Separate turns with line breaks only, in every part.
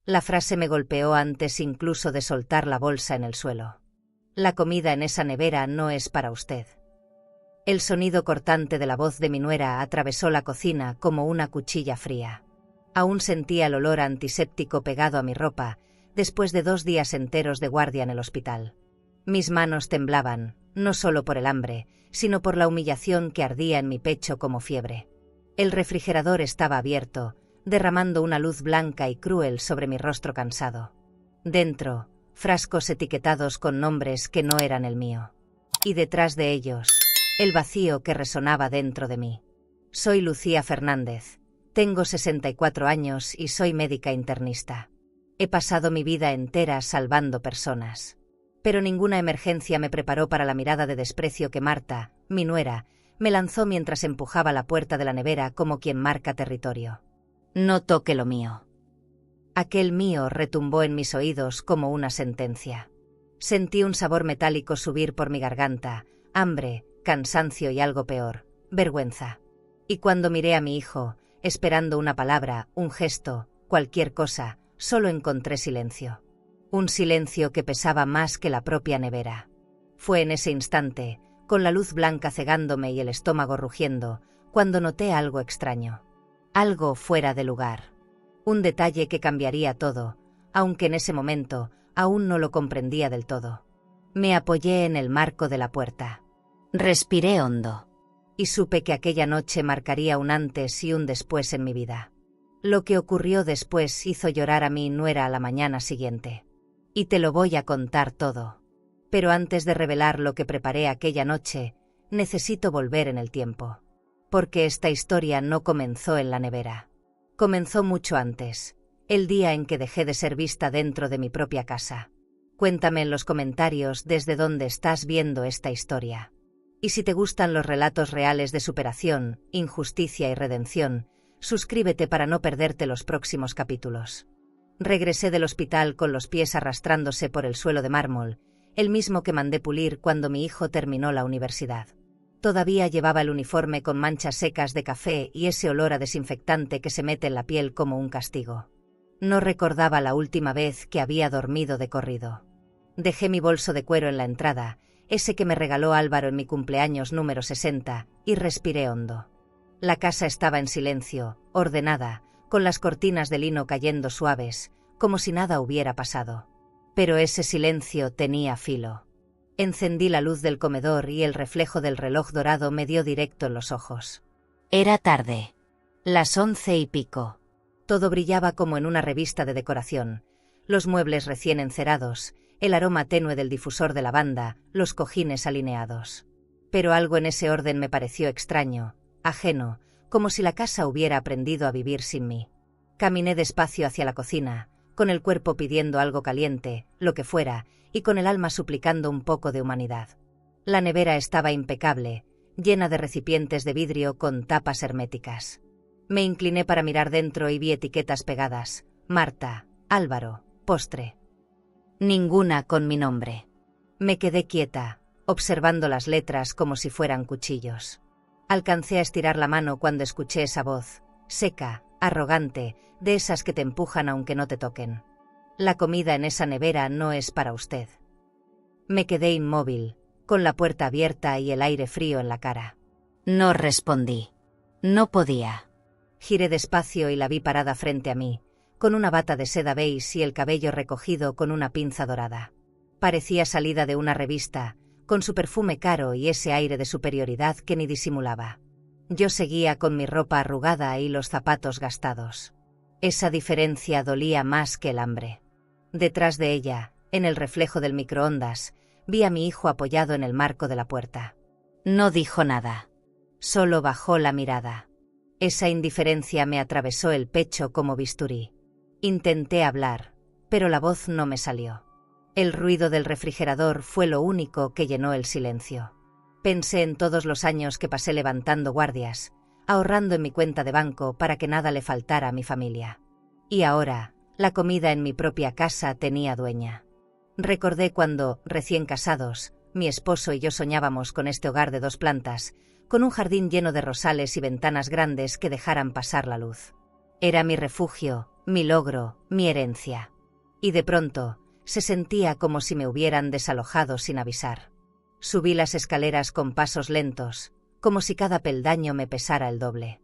La frase me golpeó antes incluso de soltar la bolsa en el suelo. La comida en esa nevera no es para usted. El sonido cortante de la voz de mi nuera atravesó la cocina como una cuchilla fría. Aún sentía el olor antiséptico pegado a mi ropa, después de 2 días enteros de guardia en el hospital. Mis manos temblaban, no solo por el hambre, sino por la humillación que ardía en mi pecho como fiebre. El refrigerador estaba abierto, derramando una luz blanca y cruel sobre mi rostro cansado. Dentro, frascos etiquetados con nombres que no eran el mío. Y detrás de ellos, el vacío que resonaba dentro de mí. Soy Lucía Fernández, tengo 64 años y soy médica internista. He pasado mi vida entera salvando personas. Pero ninguna emergencia me preparó para la mirada de desprecio que Marta, mi nuera, me lanzó mientras empujaba la puerta de la nevera como quien marca territorio. No toque lo mío. Aquel mío retumbó en mis oídos como una sentencia. Sentí un sabor metálico subir por mi garganta, hambre, cansancio y algo peor, vergüenza. Y cuando miré a mi hijo, esperando una palabra, un gesto, cualquier cosa, solo encontré silencio. Un silencio que pesaba más que la propia nevera. Fue en ese instante, con la luz blanca cegándome y el estómago rugiendo, cuando noté algo extraño. Algo fuera de lugar. Un detalle que cambiaría todo, aunque en ese momento aún no lo comprendía del todo. Me apoyé en el marco de la puerta. Respiré hondo. Y supe que aquella noche marcaría un antes y un después en mi vida. Lo que ocurrió después hizo llorar a mi nuera a la mañana siguiente. Y te lo voy a contar todo. Pero antes de revelar lo que preparé aquella noche, necesito volver en el tiempo. Porque esta historia no comenzó en la nevera. Comenzó mucho antes, el día en que dejé de ser vista dentro de mi propia casa. Cuéntame en los comentarios desde dónde estás viendo esta historia. Y si te gustan los relatos reales de superación, injusticia y redención, suscríbete para no perderte los próximos capítulos. Regresé del hospital con los pies arrastrándose por el suelo de mármol, el mismo que mandé pulir cuando mi hijo terminó la universidad. Todavía llevaba el uniforme con manchas secas de café y ese olor a desinfectante que se mete en la piel como un castigo. No recordaba la última vez que había dormido de corrido. Dejé mi bolso de cuero en la entrada, ese que me regaló Álvaro en mi cumpleaños número 60, y respiré hondo. La casa estaba en silencio, ordenada, con las cortinas de lino cayendo suaves, como si nada hubiera pasado. Pero ese silencio tenía filo. Encendí la luz del comedor y el reflejo del reloj dorado me dio directo en los ojos. Era tarde. Las 11:15. Todo brillaba como en una revista de decoración. Los muebles recién encerados, el aroma tenue del difusor de lavanda, los cojines alineados. Pero algo en ese orden me pareció extraño, ajeno, como si la casa hubiera aprendido a vivir sin mí. Caminé despacio hacia la cocina, con el cuerpo pidiendo algo caliente, lo que fuera, y con el alma suplicando un poco de humanidad. La nevera estaba impecable, llena de recipientes de vidrio con tapas herméticas. Me incliné para mirar dentro y vi etiquetas pegadas: Marta, Álvaro, postre. Ninguna con mi nombre. Me quedé quieta, observando las letras como si fueran cuchillos. Alcancé a estirar la mano cuando escuché esa voz, seca, arrogante, de esas que te empujan aunque no te toquen. La comida en esa nevera no es para usted. Me quedé inmóvil, con la puerta abierta y el aire frío en la cara. No respondí. No podía. Giré despacio y la vi parada frente a mí, con una bata de seda beige y el cabello recogido con una pinza dorada. Parecía salida de una revista, con su perfume caro y ese aire de superioridad que ni disimulaba. Yo seguía con mi ropa arrugada y los zapatos gastados. Esa diferencia dolía más que el hambre. Detrás de ella, en el reflejo del microondas, vi a mi hijo apoyado en el marco de la puerta. No dijo nada. Solo bajó la mirada. Esa indiferencia me atravesó el pecho como bisturí. Intenté hablar, pero la voz no me salió. El ruido del refrigerador fue lo único que llenó el silencio. Pensé en todos los años que pasé levantando guardias, ahorrando en mi cuenta de banco para que nada le faltara a mi familia. Y ahora, la comida en mi propia casa tenía dueña. Recordé cuando, recién casados, mi esposo y yo soñábamos con este hogar de 2 plantas, con un jardín lleno de rosales y ventanas grandes que dejaran pasar la luz. Era mi refugio, mi logro, mi herencia. Y de pronto, se sentía como si me hubieran desalojado sin avisar. Subí las escaleras con pasos lentos, como si cada peldaño me pesara el doble.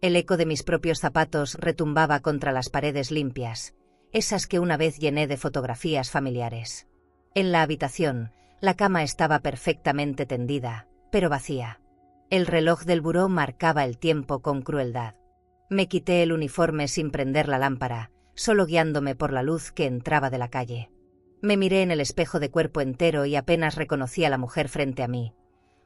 El eco de mis propios zapatos retumbaba contra las paredes limpias, esas que una vez llené de fotografías familiares. En la habitación, la cama estaba perfectamente tendida, pero vacía. El reloj del buró marcaba el tiempo con crueldad. Me quité el uniforme sin prender la lámpara, solo guiándome por la luz que entraba de la calle. Me miré en el espejo de cuerpo entero y apenas reconocí a la mujer frente a mí.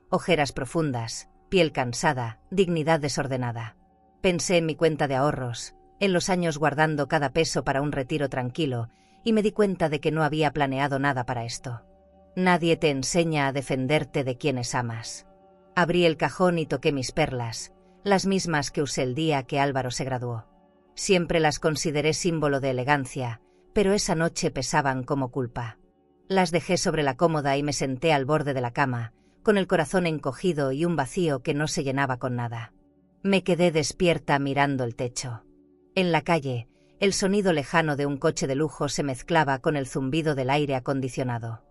Ojeras profundas, piel cansada, dignidad desordenada. Pensé en mi cuenta de ahorros, en los años guardando cada peso para un retiro tranquilo, y me di cuenta de que no había planeado nada para esto. Nadie te enseña a defenderte de quienes amas. Abrí el cajón y toqué mis perlas, las mismas que usé el día que Álvaro se graduó. Siempre las consideré símbolo de elegancia, pero esa noche pesaban como culpa. Las dejé sobre la cómoda y me senté al borde de la cama, con el corazón encogido y un vacío que no se llenaba con nada. Me quedé despierta mirando el techo. En la calle, el sonido lejano de un coche de lujo se mezclaba con el zumbido del aire acondicionado.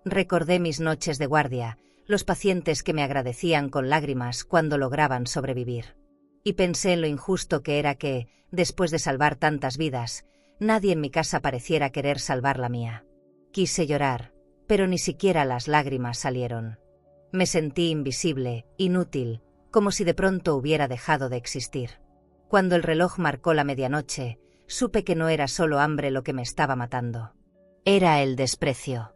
Recordé mis noches de guardia, los pacientes que me agradecían con lágrimas cuando lograban sobrevivir. Y pensé en lo injusto que era que, después de salvar tantas vidas, nadie en mi casa pareciera querer salvar la mía. Quise llorar, pero ni siquiera las lágrimas salieron. Me sentí invisible, inútil, como si de pronto hubiera dejado de existir. Cuando el reloj marcó la medianoche, supe que no era solo hambre lo que me estaba matando. Era el desprecio.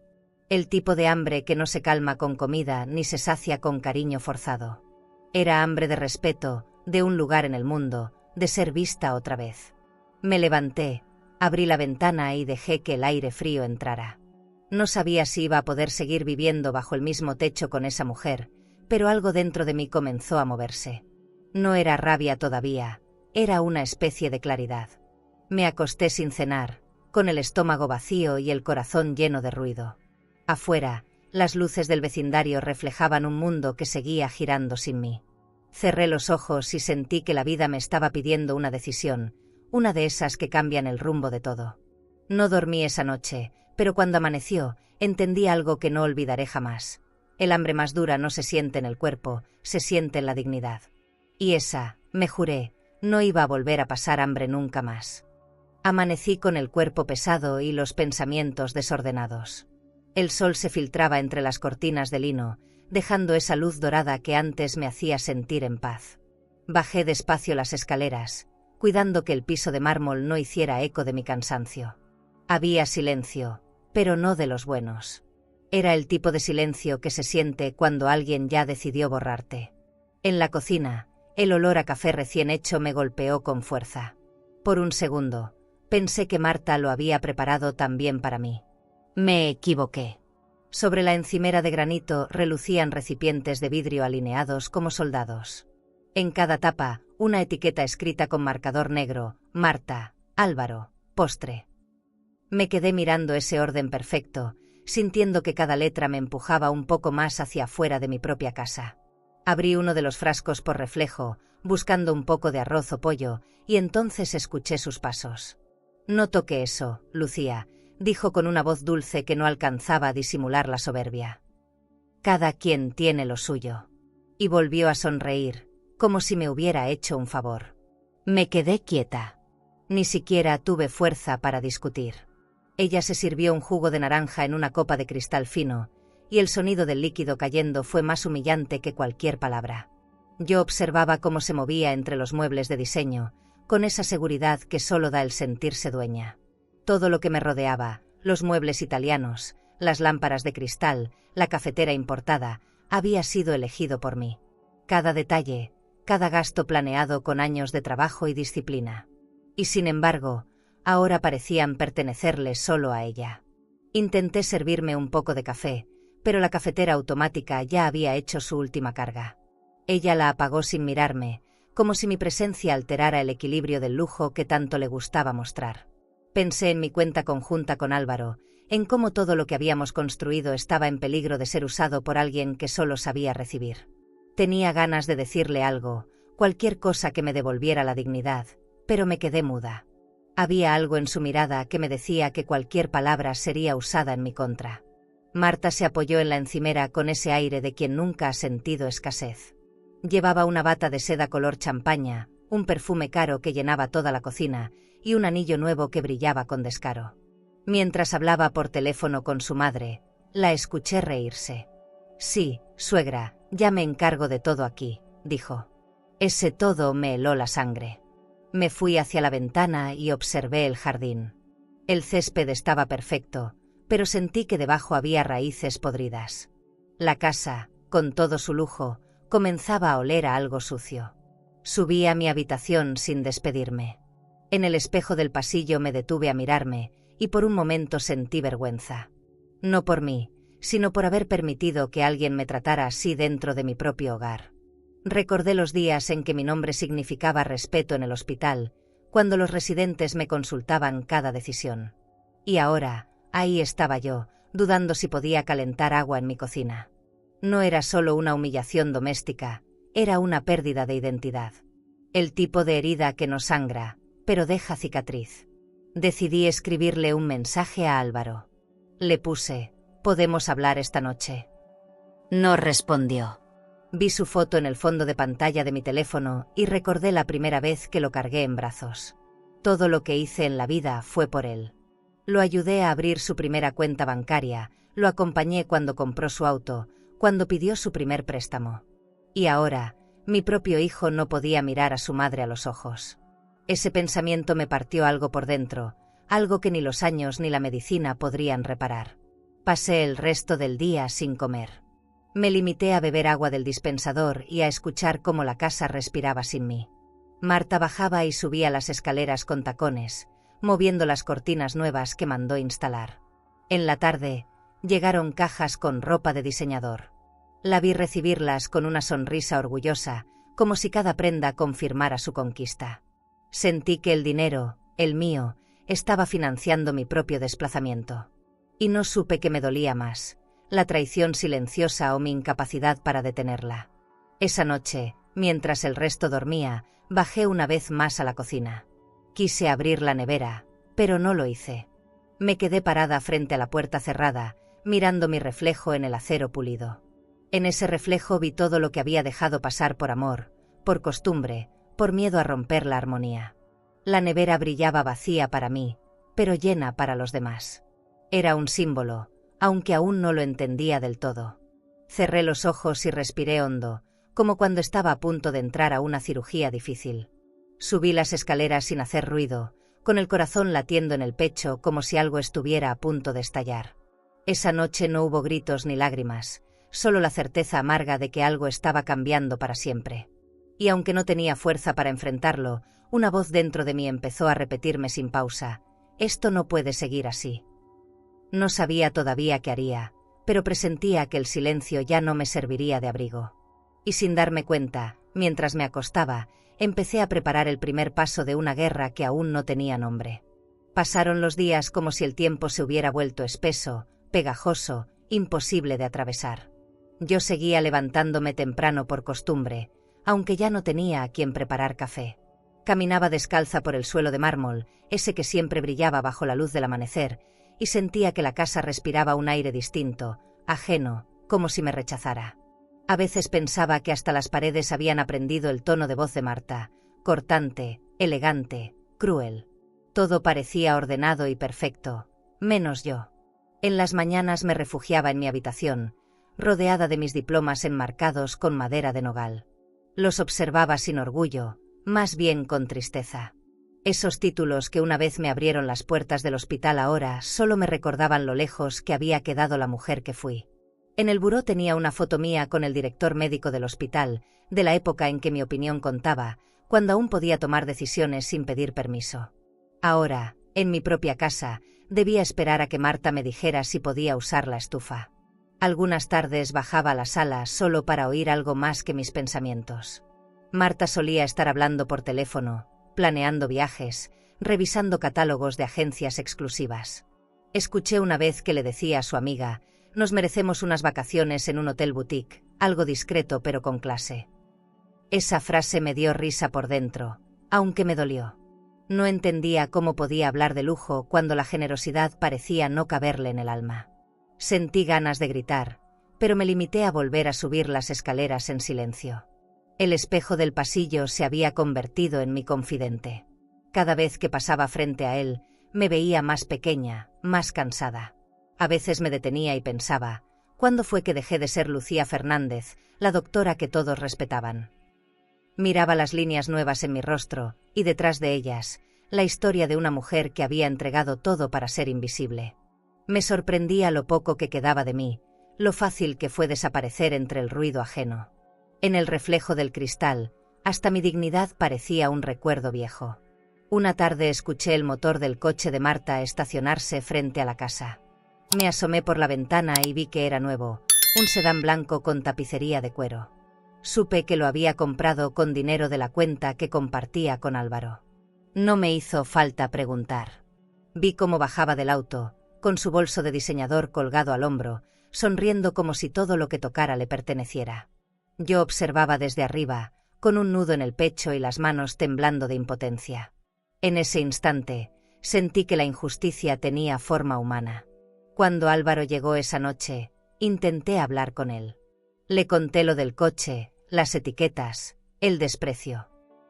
El tipo de hambre que no se calma con comida ni se sacia con cariño forzado. Era hambre de respeto, de un lugar en el mundo, de ser vista otra vez. Me levanté, abrí la ventana y dejé que el aire frío entrara. No sabía si iba a poder seguir viviendo bajo el mismo techo con esa mujer, pero algo dentro de mí comenzó a moverse. No era rabia todavía, era una especie de claridad. Me acosté sin cenar, con el estómago vacío y el corazón lleno de ruido. Afuera, las luces del vecindario reflejaban un mundo que seguía girando sin mí. Cerré los ojos y sentí que la vida me estaba pidiendo una decisión, una de esas que cambian el rumbo de todo. No dormí esa noche, pero cuando amaneció, entendí algo que no olvidaré jamás. El hambre más dura no se siente en el cuerpo, se siente en la dignidad. Y esa, me juré, no iba a volver a pasar hambre nunca más. Amanecí con el cuerpo pesado y los pensamientos desordenados. El sol se filtraba entre las cortinas de lino, dejando esa luz dorada que antes me hacía sentir en paz. Bajé despacio las escaleras, cuidando que el piso de mármol no hiciera eco de mi cansancio. Había silencio, pero no de los buenos. Era el tipo de silencio que se siente cuando alguien ya decidió borrarte. En la cocina, el olor a café recién hecho me golpeó con fuerza. Por un segundo, pensé que Marta lo había preparado también para mí. Me equivoqué. Sobre la encimera de granito relucían recipientes de vidrio alineados como soldados. En cada tapa, una etiqueta escrita con marcador negro: Marta, Álvaro, postre. Me quedé mirando ese orden perfecto, sintiendo que cada letra me empujaba un poco más hacia afuera de mi propia casa. Abrí uno de los frascos por reflejo, buscando un poco de arroz o pollo, y entonces escuché sus pasos. «No toque eso, Lucía», dijo con una voz dulce que no alcanzaba a disimular la soberbia. «Cada quien tiene lo suyo». Y volvió a sonreír, como si me hubiera hecho un favor. Me quedé quieta. Ni siquiera tuve fuerza para discutir. Ella se sirvió un jugo de naranja en una copa de cristal fino, y el sonido del líquido cayendo fue más humillante que cualquier palabra. Yo observaba cómo se movía entre los muebles de diseño, con esa seguridad que solo da el sentirse dueña. Todo lo que me rodeaba, los muebles italianos, las lámparas de cristal, la cafetera importada, había sido elegido por mí. Cada detalle, cada gasto planeado con años de trabajo y disciplina. Y sin embargo, ahora parecían pertenecerle solo a ella. Intenté servirme un poco de café, pero la cafetera automática ya había hecho su última carga. Ella la apagó sin mirarme, como si mi presencia alterara el equilibrio del lujo que tanto le gustaba mostrar. Pensé en mi cuenta conjunta con Álvaro, en cómo todo lo que habíamos construido estaba en peligro de ser usado por alguien que solo sabía recibir. Tenía ganas de decirle algo, cualquier cosa que me devolviera la dignidad, pero me quedé muda. Había algo en su mirada que me decía que cualquier palabra sería usada en mi contra. Marta se apoyó en la encimera con ese aire de quien nunca ha sentido escasez. Llevaba una bata de seda color champaña, un perfume caro que llenaba toda la cocina y un anillo nuevo que brillaba con descaro. Mientras hablaba por teléfono con su madre, la escuché reírse. «Sí, suegra, ya me encargo de todo aquí», dijo. Ese todo me heló la sangre. Me fui hacia la ventana y observé el jardín. El césped estaba perfecto, pero sentí que debajo había raíces podridas. La casa, con todo su lujo, comenzaba a oler a algo sucio. Subí a mi habitación sin despedirme. En el espejo del pasillo me detuve a mirarme y por un momento sentí vergüenza. No por mí, sino por haber permitido que alguien me tratara así dentro de mi propio hogar. Recordé los días en que mi nombre significaba respeto en el hospital, cuando los residentes me consultaban cada decisión. Y ahora, ahí estaba yo, dudando si podía calentar agua en mi cocina. No era solo una humillación doméstica, era una pérdida de identidad. El tipo de herida que no sangra, pero deja cicatriz. Decidí escribirle un mensaje a Álvaro. Le puse: «¿Podemos hablar esta noche?». No respondió. Vi su foto en el fondo de pantalla de mi teléfono y recordé la primera vez que lo cargué en brazos. Todo lo que hice en la vida fue por él. Lo ayudé a abrir su primera cuenta bancaria, lo acompañé cuando compró su auto, cuando pidió su primer préstamo. Y ahora, mi propio hijo no podía mirar a su madre a los ojos. Ese pensamiento me partió algo por dentro, algo que ni los años ni la medicina podrían reparar. Pasé el resto del día sin comer. Me limité a beber agua del dispensador y a escuchar cómo la casa respiraba sin mí. Marta bajaba y subía las escaleras con tacones, moviendo las cortinas nuevas que mandó instalar. En la tarde, llegaron cajas con ropa de diseñador. La vi recibirlas con una sonrisa orgullosa, como si cada prenda confirmara su conquista. Sentí que el dinero, el mío, estaba financiando mi propio desplazamiento. Y no supe qué me dolía más, la traición silenciosa o mi incapacidad para detenerla. Esa noche, mientras el resto dormía, bajé una vez más a la cocina. Quise abrir la nevera, pero no lo hice. Me quedé parada frente a la puerta cerrada, mirando mi reflejo en el acero pulido. En ese reflejo vi todo lo que había dejado pasar por amor, por costumbre, por miedo a romper la armonía. La nevera brillaba vacía para mí, pero llena para los demás. Era un símbolo, aunque aún no lo entendía del todo. Cerré los ojos y respiré hondo, como cuando estaba a punto de entrar a una cirugía difícil. Subí las escaleras sin hacer ruido, con el corazón latiendo en el pecho como si algo estuviera a punto de estallar. Esa noche no hubo gritos ni lágrimas, solo la certeza amarga de que algo estaba cambiando para siempre. Y aunque no tenía fuerza para enfrentarlo, una voz dentro de mí empezó a repetirme sin pausa: «Esto no puede seguir así». No sabía todavía qué haría, pero presentía que el silencio ya no me serviría de abrigo. Y sin darme cuenta, mientras me acostaba, empecé a preparar el primer paso de una guerra que aún no tenía nombre. Pasaron los días como si el tiempo se hubiera vuelto espeso, pegajoso, imposible de atravesar. Yo seguía levantándome temprano por costumbre, aunque ya no tenía a quien preparar café. Caminaba descalza por el suelo de mármol, ese que siempre brillaba bajo la luz del amanecer, y sentía que la casa respiraba un aire distinto, ajeno, como si me rechazara. A veces pensaba que hasta las paredes habían aprendido el tono de voz de Marta, cortante, elegante, cruel. Todo parecía ordenado y perfecto, menos yo. En las mañanas me refugiaba en mi habitación, rodeada de mis diplomas enmarcados con madera de nogal. Los observaba sin orgullo, más bien con tristeza. Esos títulos que una vez me abrieron las puertas del hospital ahora solo me recordaban lo lejos que había quedado la mujer que fui. En el buró tenía una foto mía con el director médico del hospital, de la época en que mi opinión contaba, cuando aún podía tomar decisiones sin pedir permiso. Ahora, en mi propia casa, debía esperar a que Marta me dijera si podía usar la estufa. Algunas tardes bajaba a la sala solo para oír algo más que mis pensamientos. Marta solía estar hablando por teléfono, planeando viajes, revisando catálogos de agencias exclusivas. Escuché una vez que le decía a su amiga: «Nos merecemos unas vacaciones en un hotel boutique, algo discreto pero con clase». Esa frase me dio risa por dentro, aunque me dolió. No entendía cómo podía hablar de lujo cuando la generosidad parecía no caberle en el alma. Sentí ganas de gritar, pero me limité a volver a subir las escaleras en silencio. El espejo del pasillo se había convertido en mi confidente. Cada vez que pasaba frente a él, me veía más pequeña, más cansada. A veces me detenía y pensaba, ¿cuándo fue que dejé de ser Lucía Fernández, la doctora que todos respetaban? Miraba las líneas nuevas en mi rostro, y detrás de ellas, la historia de una mujer que había entregado todo para ser invisible. Me sorprendía lo poco que quedaba de mí, lo fácil que fue desaparecer entre el ruido ajeno. En el reflejo del cristal, hasta mi dignidad parecía un recuerdo viejo. Una tarde escuché el motor del coche de Marta estacionarse frente a la casa. Me asomé por la ventana y vi que era nuevo, un sedán blanco con tapicería de cuero. Supe que lo había comprado con dinero de la cuenta que compartía con Álvaro. No me hizo falta preguntar. Vi cómo bajaba del auto, con su bolso de diseñador colgado al hombro, sonriendo como si todo lo que tocara le perteneciera. Yo observaba desde arriba, con un nudo en el pecho y las manos temblando de impotencia. En ese instante, sentí que la injusticia tenía forma humana. Cuando Álvaro llegó esa noche, intenté hablar con él. Le conté lo del coche, las etiquetas, el desprecio.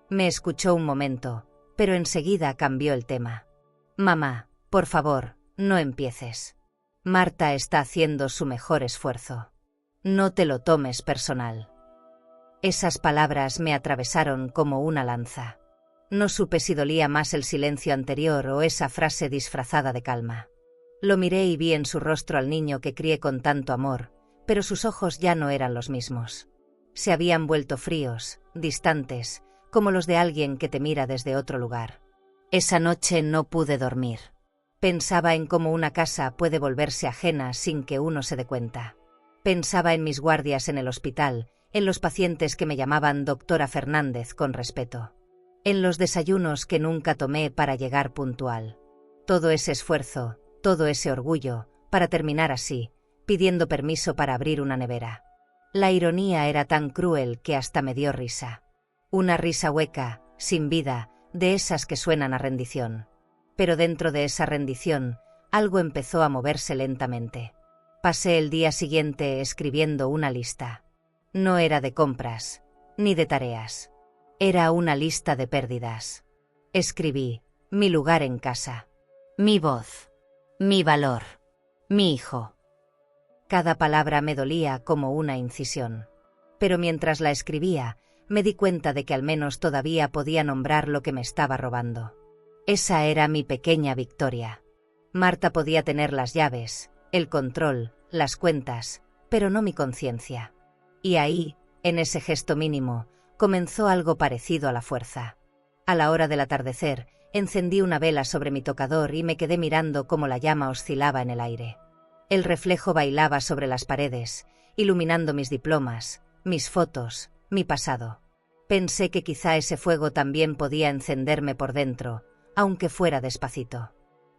Me escuchó un momento, pero enseguida cambió el tema. «Mamá, por favor, no empieces. Marta está haciendo su mejor esfuerzo. No te lo tomes personal». Esas palabras me atravesaron como una lanza. No supe si dolía más el silencio anterior o esa frase disfrazada de calma. Lo miré y vi en su rostro al niño que crié con tanto amor, pero sus ojos ya no eran los mismos. Se habían vuelto fríos, distantes, como los de alguien que te mira desde otro lugar. Esa noche no pude dormir. Pensaba en cómo una casa puede volverse ajena sin que uno se dé cuenta. Pensaba en mis guardias en el hospital, en los pacientes que me llamaban doctora Fernández con respeto. En los desayunos que nunca tomé para llegar puntual. Todo ese esfuerzo, todo ese orgullo, para terminar así, pidiendo permiso para abrir una nevera. La ironía era tan cruel que hasta me dio risa. Una risa hueca, sin vida, de esas que suenan a rendición. Pero dentro de esa rendición, algo empezó a moverse lentamente. Pasé el día siguiente escribiendo una lista. No era de compras, ni de tareas. Era una lista de pérdidas. Escribí, mi lugar en casa, mi voz, mi valor, mi hijo. Cada palabra me dolía como una incisión. Pero mientras la escribía, me di cuenta de que al menos todavía podía nombrar lo que me estaba robando. Esa era mi pequeña victoria. Marta podía tener las llaves, el control, las cuentas, pero no mi conciencia. Y ahí, en ese gesto mínimo, comenzó algo parecido a la fuerza. A la hora del atardecer, encendí una vela sobre mi tocador y me quedé mirando cómo la llama oscilaba en el aire. El reflejo bailaba sobre las paredes, iluminando mis diplomas, mis fotos, mi pasado. Pensé que quizá ese fuego también podía encenderme por dentro, aunque fuera despacito.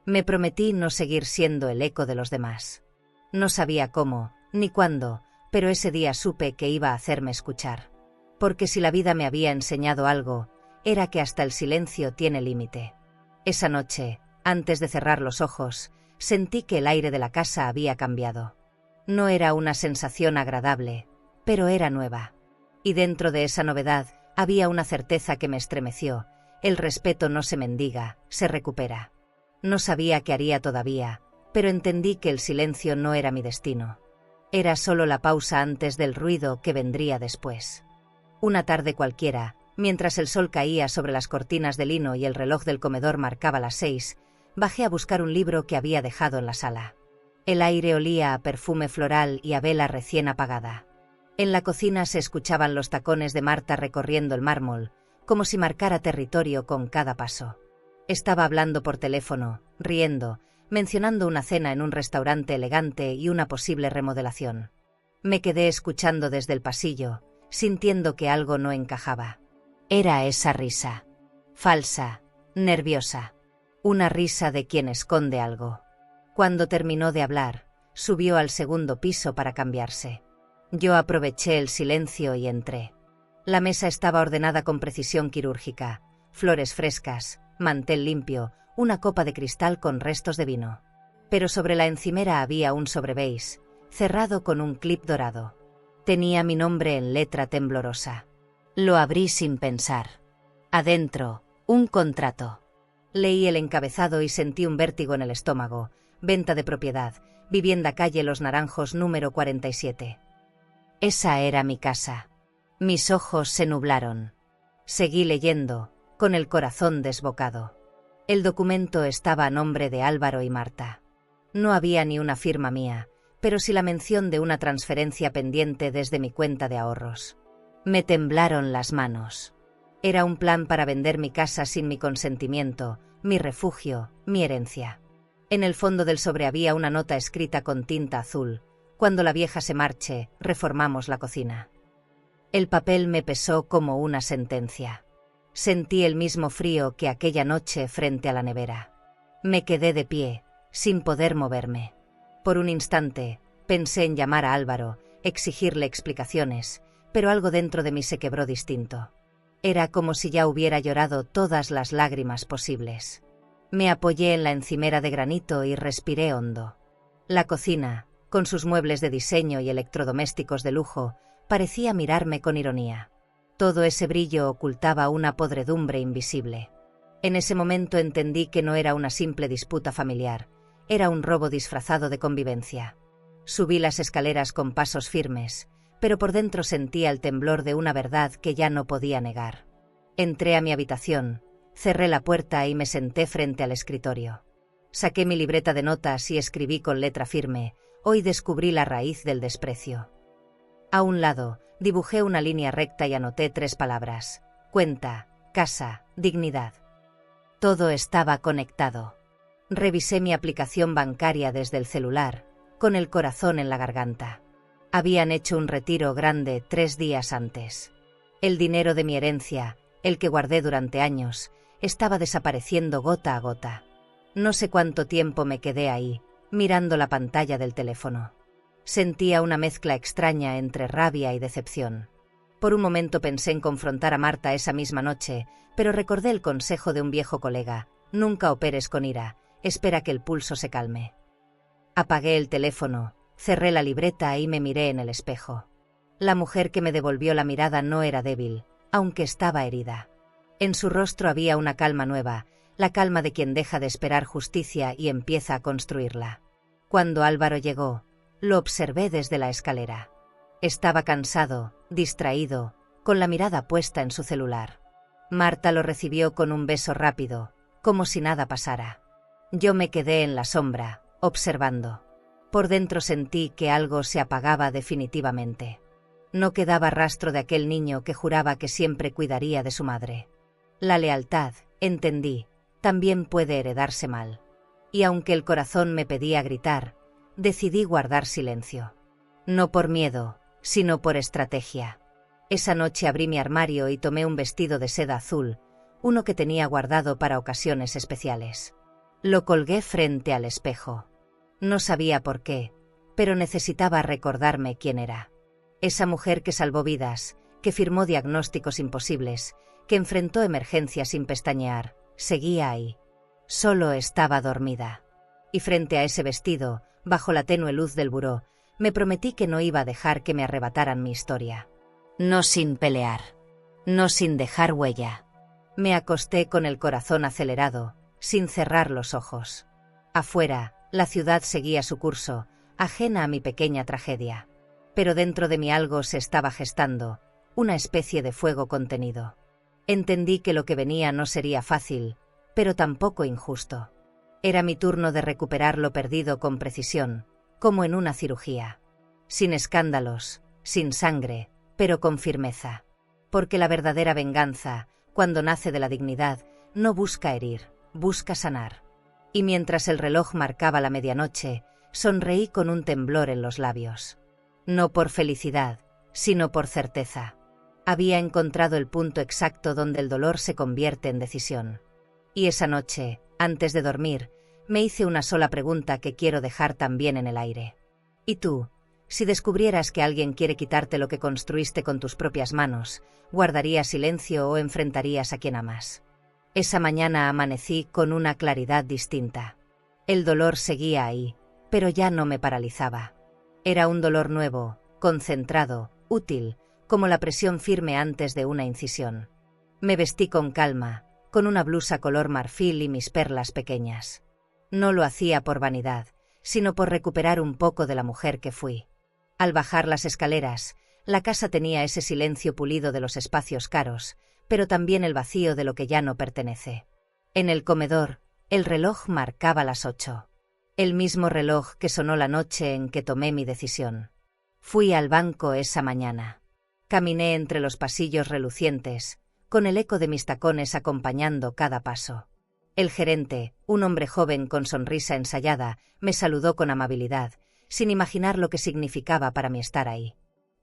Me prometí no seguir siendo el eco de los demás. No sabía cómo, ni cuándo, pero ese día supe que iba a hacerme escuchar. Porque si la vida me había enseñado algo, era que hasta el silencio tiene límite. Esa noche, antes de cerrar los ojos, sentí que el aire de la casa había cambiado. No era una sensación agradable, pero era nueva. Y dentro de esa novedad había una certeza que me estremeció: el respeto no se mendiga, se recupera. No sabía qué haría todavía, pero entendí que el silencio no era mi destino. Era solo la pausa antes del ruido que vendría después. Una tarde cualquiera, mientras el sol caía sobre las cortinas de lino y el reloj del comedor marcaba las 6, bajé a buscar un libro que había dejado en la sala. El aire olía a perfume floral y a vela recién apagada. En la cocina se escuchaban los tacones de Marta recorriendo el mármol, como si marcara territorio con cada paso. Estaba hablando por teléfono, riendo, mencionando una cena en un restaurante elegante y una posible remodelación. Me quedé escuchando desde el pasillo, sintiendo que algo no encajaba. Era esa risa. Falsa, nerviosa. Una risa de quien esconde algo. Cuando terminó de hablar, subió al segundo piso para cambiarse. Yo aproveché el silencio y entré. La mesa estaba ordenada con precisión quirúrgica: flores frescas, mantel limpio, una copa de cristal con restos de vino. Pero sobre la encimera había un sobrebeis, cerrado con un clip dorado. Tenía mi nombre en letra temblorosa. Lo abrí sin pensar. Adentro, un contrato. Leí el encabezado y sentí un vértigo en el estómago. Venta de propiedad, vivienda calle Los Naranjos número 47. Esa era mi casa. Mis ojos se nublaron. Seguí leyendo, con el corazón desbocado. El documento estaba a nombre de Álvaro y Marta. No había ni una firma mía, pero sí la mención de una transferencia pendiente desde mi cuenta de ahorros. Me temblaron las manos. Era un plan para vender mi casa sin mi consentimiento, mi refugio, mi herencia. En el fondo del sobre había una nota escrita con tinta azul: cuando la vieja se marche, reformamos la cocina. El papel me pesó como una sentencia. Sentí el mismo frío que aquella noche frente a la nevera. Me quedé de pie, sin poder moverme. Por un instante, pensé en llamar a Álvaro, exigirle explicaciones, pero algo dentro de mí se quebró distinto. Era como si ya hubiera llorado todas las lágrimas posibles. Me apoyé en la encimera de granito y respiré hondo. La cocina, con sus muebles de diseño y electrodomésticos de lujo, parecía mirarme con ironía. Todo ese brillo ocultaba una podredumbre invisible. En ese momento entendí que no era una simple disputa familiar, era un robo disfrazado de convivencia. Subí las escaleras con pasos firmes, pero por dentro sentía el temblor de una verdad que ya no podía negar. Entré a mi habitación, cerré la puerta y me senté frente al escritorio. Saqué mi libreta de notas y escribí con letra firme: hoy descubrí la raíz del desprecio. A un lado, dibujé una línea recta y anoté 3 palabras: cuenta, casa, dignidad. Todo estaba conectado. Revisé mi aplicación bancaria desde el celular, con el corazón en la garganta. Habían hecho un retiro grande 3 días antes. El dinero de mi herencia, el que guardé durante años, estaba desapareciendo gota a gota. No sé cuánto tiempo me quedé ahí, mirando la pantalla del teléfono. Sentía una mezcla extraña entre rabia y decepción. Por un momento pensé en confrontar a Marta esa misma noche, pero recordé el consejo de un viejo colega: nunca operes con ira, espera que el pulso se calme. Apagué el teléfono, cerré la libreta y me miré en el espejo. La mujer que me devolvió la mirada no era débil, aunque estaba herida. En su rostro había una calma nueva, la calma de quien deja de esperar justicia y empieza a construirla. Cuando Álvaro llegó, lo observé desde la escalera. Estaba cansado, distraído, con la mirada puesta en su celular. Marta lo recibió con un beso rápido, como si nada pasara. Yo me quedé en la sombra, observando. Por dentro sentí que algo se apagaba definitivamente. No quedaba rastro de aquel niño que juraba que siempre cuidaría de su madre. La lealtad, entendí, también puede heredarse mal. Y aunque el corazón me pedía gritar, decidí guardar silencio. No por miedo, sino por estrategia. Esa noche abrí mi armario y tomé un vestido de seda azul, uno que tenía guardado para ocasiones especiales. Lo colgué frente al espejo. No sabía por qué, pero necesitaba recordarme quién era. Esa mujer que salvó vidas, que firmó diagnósticos imposibles, que enfrentó emergencias sin pestañear, seguía ahí. Solo estaba dormida. Y frente a ese vestido, bajo la tenue luz del buró, me prometí que no iba a dejar que me arrebataran mi historia. No sin pelear. No sin dejar huella. Me acosté con el corazón acelerado, sin cerrar los ojos. Afuera, la ciudad seguía su curso, ajena a mi pequeña tragedia. Pero dentro de mí algo se estaba gestando, una especie de fuego contenido. Entendí que lo que venía no sería fácil, pero tampoco injusto. Era mi turno de recuperar lo perdido con precisión, como en una cirugía. Sin escándalos, sin sangre, pero con firmeza. Porque la verdadera venganza, cuando nace de la dignidad, no busca herir, busca sanar. Y mientras el reloj marcaba la medianoche, sonreí con un temblor en los labios. No por felicidad, sino por certeza. Había encontrado el punto exacto donde el dolor se convierte en decisión. Y esa noche, antes de dormir, me hice una sola pregunta que quiero dejar también en el aire. ¿Y tú? Si descubrieras que alguien quiere quitarte lo que construiste con tus propias manos, ¿guardarías silencio o enfrentarías a quien amas? Esa mañana amanecí con una claridad distinta. El dolor seguía ahí, pero ya no me paralizaba. Era un dolor nuevo, concentrado, útil, como la presión firme antes de una incisión. Me vestí con calma, con una blusa color marfil y mis perlas pequeñas. No lo hacía por vanidad, sino por recuperar un poco de la mujer que fui. Al bajar las escaleras, la casa tenía ese silencio pulido de los espacios caros, pero también el vacío de lo que ya no pertenece. En el comedor, el reloj marcaba las 8. El mismo reloj que sonó la noche en que tomé mi decisión. Fui al banco esa mañana. Caminé entre los pasillos relucientes, con el eco de mis tacones acompañando cada paso. El gerente, un hombre joven con sonrisa ensayada, me saludó con amabilidad, sin imaginar lo que significaba para mí estar ahí.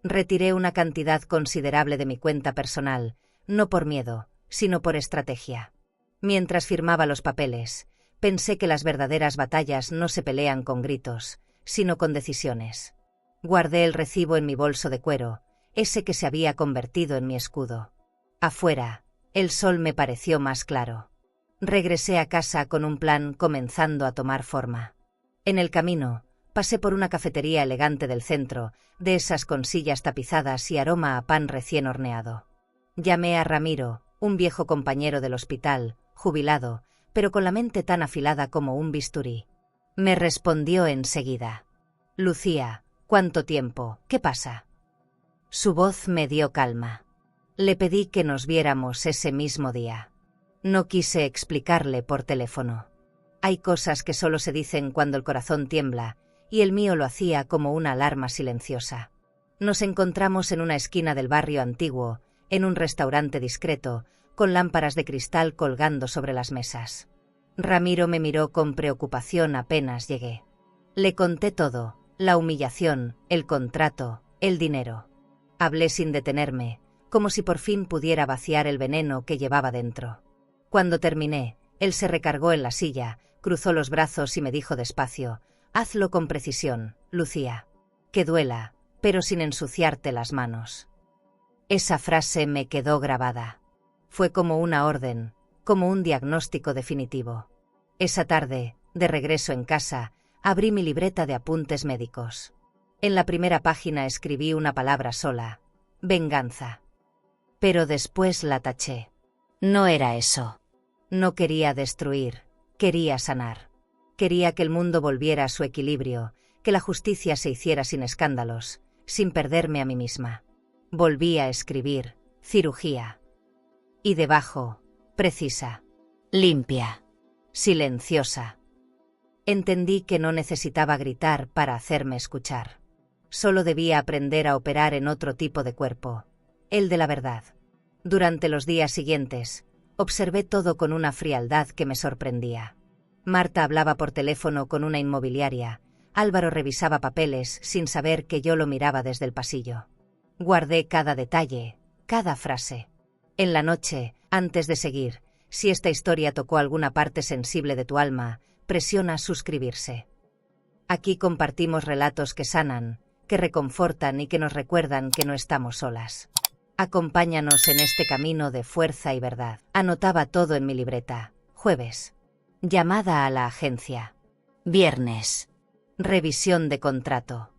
Retiré una cantidad considerable de mi cuenta personal, no por miedo, sino por estrategia. Mientras firmaba los papeles, pensé que las verdaderas batallas no se pelean con gritos, sino con decisiones. Guardé el recibo en mi bolso de cuero, ese que se había convertido en mi escudo. Afuera, el sol me pareció más claro. Regresé a casa con un plan comenzando a tomar forma. En el camino, pasé por una cafetería elegante del centro, de esas con sillas tapizadas y aroma a pan recién horneado. Llamé a Ramiro, un viejo compañero del hospital, jubilado, pero con la mente tan afilada como un bisturí. Me respondió enseguida. Lucía, ¿cuánto tiempo? ¿Qué pasa? Su voz me dio calma. Le pedí que nos viéramos ese mismo día. No quise explicarle por teléfono. Hay cosas que solo se dicen cuando el corazón tiembla, y el mío lo hacía como una alarma silenciosa. Nos encontramos en una esquina del barrio antiguo, en un restaurante discreto, con lámparas de cristal colgando sobre las mesas. Ramiro me miró con preocupación apenas llegué. Le conté todo, la humillación, el contrato, el dinero. Hablé sin detenerme, como si por fin pudiera vaciar el veneno que llevaba dentro. Cuando terminé, él se recargó en la silla, cruzó los brazos y me dijo despacio: «Hazlo con precisión, Lucía. Que duela, pero sin ensuciarte las manos». Esa frase me quedó grabada. Fue como una orden, como un diagnóstico definitivo. Esa tarde, de regreso en casa, abrí mi libreta de apuntes médicos. En la primera página escribí una palabra sola: venganza. Pero después la taché. No era eso. No quería destruir, quería sanar. Quería que el mundo volviera a su equilibrio, que la justicia se hiciera sin escándalos, sin perderme a mí misma. Volví a escribir: cirugía. Y debajo: precisa, limpia, silenciosa. Entendí que no necesitaba gritar para hacerme escuchar. Solo debía aprender a operar en otro tipo de cuerpo, el de la verdad. Durante los días siguientes, observé todo con una frialdad que me sorprendía. Marta hablaba por teléfono con una inmobiliaria, Álvaro revisaba papeles sin saber que yo lo miraba desde el pasillo. Guardé cada detalle, cada frase. En la noche, antes de seguir, si esta historia tocó alguna parte sensible de tu alma, presiona suscribirse. Aquí compartimos relatos que sanan, que reconfortan y que nos recuerdan que no estamos solas. Acompáñanos en este camino de fuerza y verdad. Anotaba todo en mi libreta. Jueves. Llamada a la agencia. Viernes. Revisión de contrato.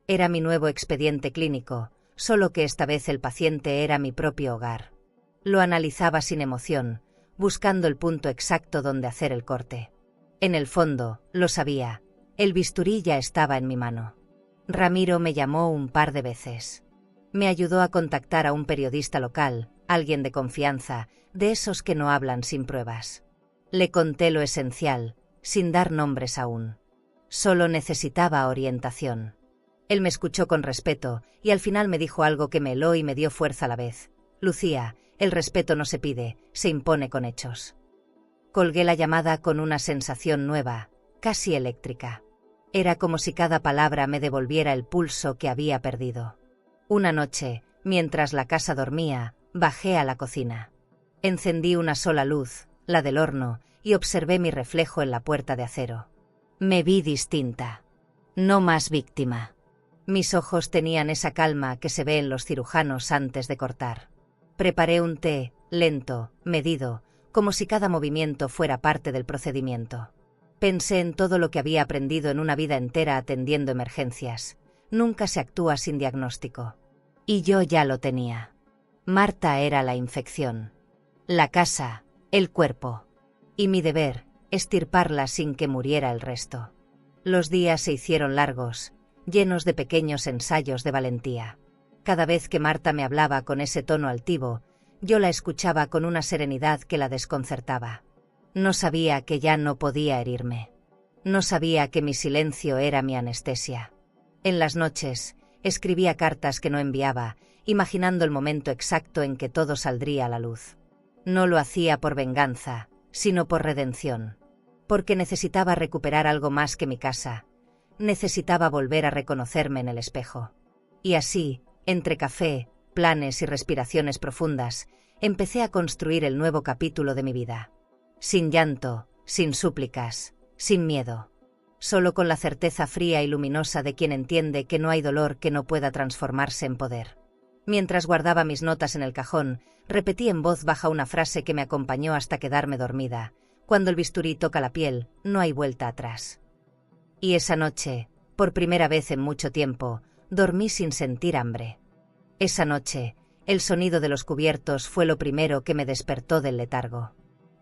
Era mi nuevo expediente clínico, solo que esta vez el paciente era mi propio hogar. Lo analizaba sin emoción, buscando el punto exacto donde hacer el corte. En el fondo, lo sabía, el bisturí ya estaba en mi mano. Ramiro me llamó un par de veces. Me ayudó a contactar a un periodista local, alguien de confianza, de esos que no hablan sin pruebas. Le conté lo esencial, sin dar nombres aún. Solo necesitaba orientación. Él me escuchó con respeto, y al final me dijo algo que me heló y me dio fuerza a la vez. Lucía, el respeto no se pide, se impone con hechos. Colgué la llamada con una sensación nueva, casi eléctrica. Era como si cada palabra me devolviera el pulso que había perdido. Una noche, mientras la casa dormía, bajé a la cocina. Encendí una sola luz, la del horno, y observé mi reflejo en la puerta de acero. Me vi distinta. No más víctima. Mis ojos tenían esa calma que se ve en los cirujanos antes de cortar. Preparé un té, lento, medido, como si cada movimiento fuera parte del procedimiento. Pensé en todo lo que había aprendido en una vida entera atendiendo emergencias. Nunca se actúa sin diagnóstico. Y yo ya lo tenía. Marta era la infección. La casa, el cuerpo. Y mi deber, extirparla sin que muriera el resto. Los días se hicieron largos, llenos de pequeños ensayos de valentía. Cada vez que Marta me hablaba con ese tono altivo, yo la escuchaba con una serenidad que la desconcertaba. No sabía que ya no podía herirme. No sabía que mi silencio era mi anestesia. En las noches, escribía cartas que no enviaba, imaginando el momento exacto en que todo saldría a la luz. No lo hacía por venganza, sino por redención. Porque necesitaba recuperar algo más que mi casa. Necesitaba volver a reconocerme en el espejo. Y así, entre café, planes y respiraciones profundas, empecé a construir el nuevo capítulo de mi vida. Sin llanto, sin súplicas, sin miedo. Solo con la certeza fría y luminosa de quien entiende que no hay dolor que no pueda transformarse en poder. Mientras guardaba mis notas en el cajón, repetí en voz baja una frase que me acompañó hasta quedarme dormida. Cuando el bisturí toca la piel, no hay vuelta atrás. Y esa noche, por primera vez en mucho tiempo, dormí sin sentir hambre. Esa noche, el sonido de los cubiertos fue lo primero que me despertó del letargo.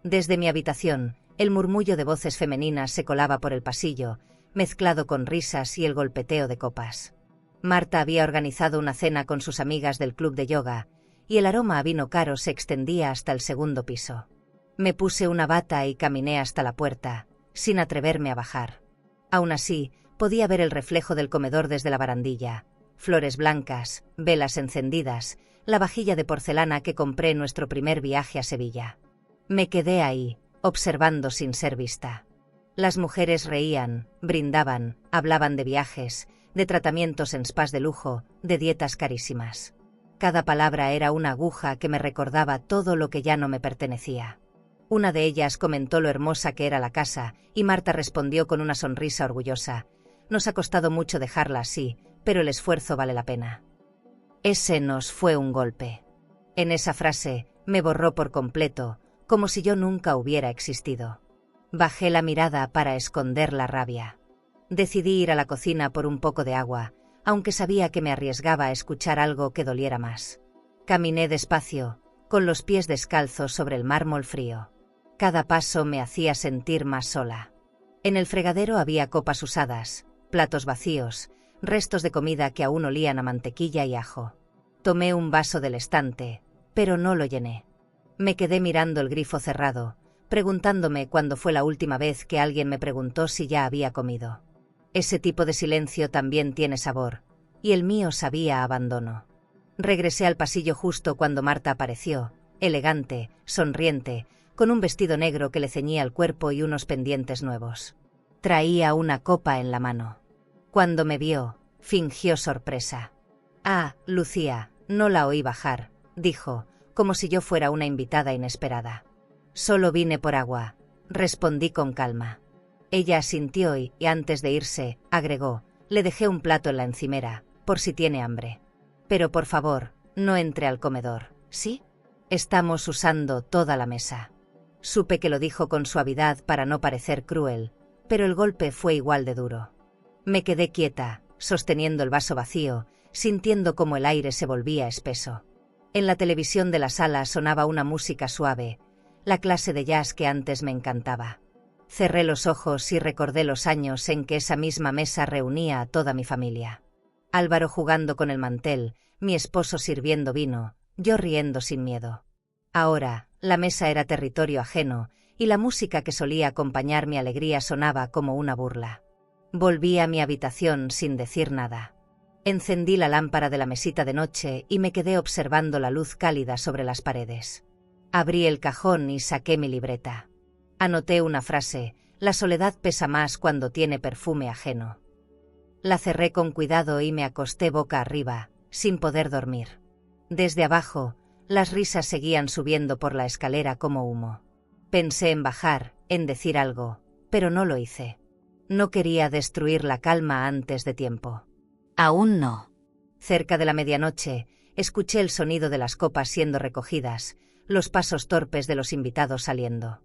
Desde mi habitación, el murmullo de voces femeninas se colaba por el pasillo, mezclado con risas y el golpeteo de copas. Marta había organizado una cena con sus amigas del club de yoga, y el aroma a vino caro se extendía hasta el segundo piso. Me puse una bata y caminé hasta la puerta, sin atreverme a bajar. Aún así, podía ver el reflejo del comedor desde la barandilla. Flores blancas, velas encendidas, la vajilla de porcelana que compré en nuestro primer viaje a Sevilla. Me quedé ahí, observando sin ser vista. Las mujeres reían, brindaban, hablaban de viajes, de tratamientos en spas de lujo, de dietas carísimas. Cada palabra era una aguja que me recordaba todo lo que ya no me pertenecía. Una de ellas comentó lo hermosa que era la casa, y Marta respondió con una sonrisa orgullosa. Nos ha costado mucho dejarla así, pero el esfuerzo vale la pena. Ese nos fue un golpe. En esa frase, me borró por completo, como si yo nunca hubiera existido. Bajé la mirada para esconder la rabia. Decidí ir a la cocina por un poco de agua, aunque sabía que me arriesgaba a escuchar algo que doliera más. Caminé despacio, con los pies descalzos sobre el mármol frío. Cada paso me hacía sentir más sola. En el fregadero había copas usadas, platos vacíos, restos de comida que aún olían a mantequilla y ajo. Tomé un vaso del estante, pero no lo llené. Me quedé mirando el grifo cerrado, preguntándome cuándo fue la última vez que alguien me preguntó si ya había comido. Ese tipo de silencio también tiene sabor, y el mío sabía a abandono. Regresé al pasillo justo cuando Marta apareció, elegante, sonriente, con un vestido negro que le ceñía el cuerpo y unos pendientes nuevos. Traía una copa en la mano. Cuando me vio, fingió sorpresa. «Ah, Lucía, no la oí bajar», dijo, como si yo fuera una invitada inesperada. «Solo vine por agua», respondí con calma. Ella asintió y, antes de irse, agregó, «Le dejé un plato en la encimera, por si tiene hambre. Pero por favor, no entre al comedor, ¿sí? Estamos usando toda la mesa». Supe que lo dijo con suavidad para no parecer cruel, pero el golpe fue igual de duro. Me quedé quieta, sosteniendo el vaso vacío, sintiendo cómo el aire se volvía espeso. En la televisión de la sala sonaba una música suave, la clase de jazz que antes me encantaba. Cerré los ojos y recordé los años en que esa misma mesa reunía a toda mi familia. Álvaro jugando con el mantel, mi esposo sirviendo vino, yo riendo sin miedo. Ahora, la mesa era territorio ajeno, y la música que solía acompañar mi alegría sonaba como una burla. Volví a mi habitación sin decir nada. Encendí la lámpara de la mesita de noche y me quedé observando la luz cálida sobre las paredes. Abrí el cajón y saqué mi libreta. Anoté una frase: «La soledad pesa más cuando tiene perfume ajeno». La cerré con cuidado y me acosté boca arriba, sin poder dormir. Desde abajo, las risas seguían subiendo por la escalera como humo. Pensé en bajar, en decir algo, pero no lo hice. No quería destruir la calma antes de tiempo. Aún no. Cerca de la medianoche, escuché el sonido de las copas siendo recogidas, los pasos torpes de los invitados saliendo.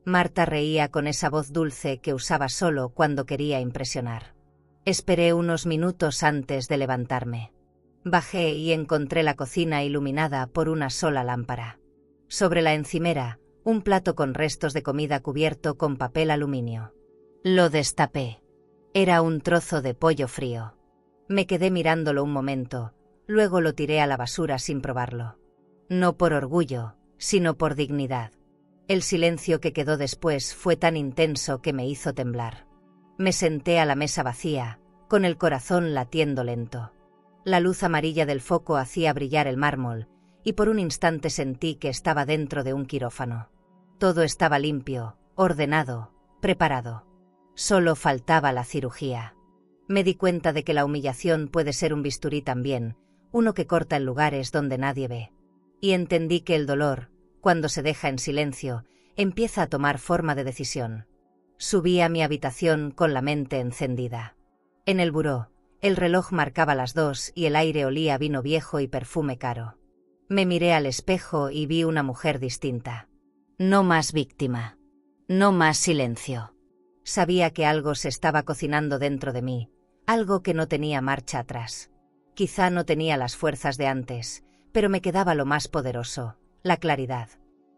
Marta reía con esa voz dulce que usaba solo cuando quería impresionar. Esperé unos minutos antes de levantarme. Bajé y encontré la cocina iluminada por una sola lámpara. Sobre la encimera, un plato con restos de comida cubierto con papel aluminio. Lo destapé. Era un trozo de pollo frío. Me quedé mirándolo un momento, luego lo tiré a la basura sin probarlo. No por orgullo, sino por dignidad. El silencio que quedó después fue tan intenso que me hizo temblar. Me senté a la mesa vacía, con el corazón latiendo lento. La luz amarilla del foco hacía brillar el mármol, y por un instante sentí que estaba dentro de un quirófano. Todo estaba limpio, ordenado, preparado. Solo faltaba la cirugía. Me di cuenta de que la humillación puede ser un bisturí también, uno que corta en lugares donde nadie ve. Y entendí que el dolor, cuando se deja en silencio, empieza a tomar forma de decisión. Subí a mi habitación con la mente encendida. En el buró, el reloj marcaba las 2 y el aire olía a vino viejo y perfume caro. Me miré al espejo y vi una mujer distinta. No más víctima. No más silencio. Sabía que algo se estaba cocinando dentro de mí, algo que no tenía marcha atrás. Quizá no tenía las fuerzas de antes, pero me quedaba lo más poderoso, la claridad.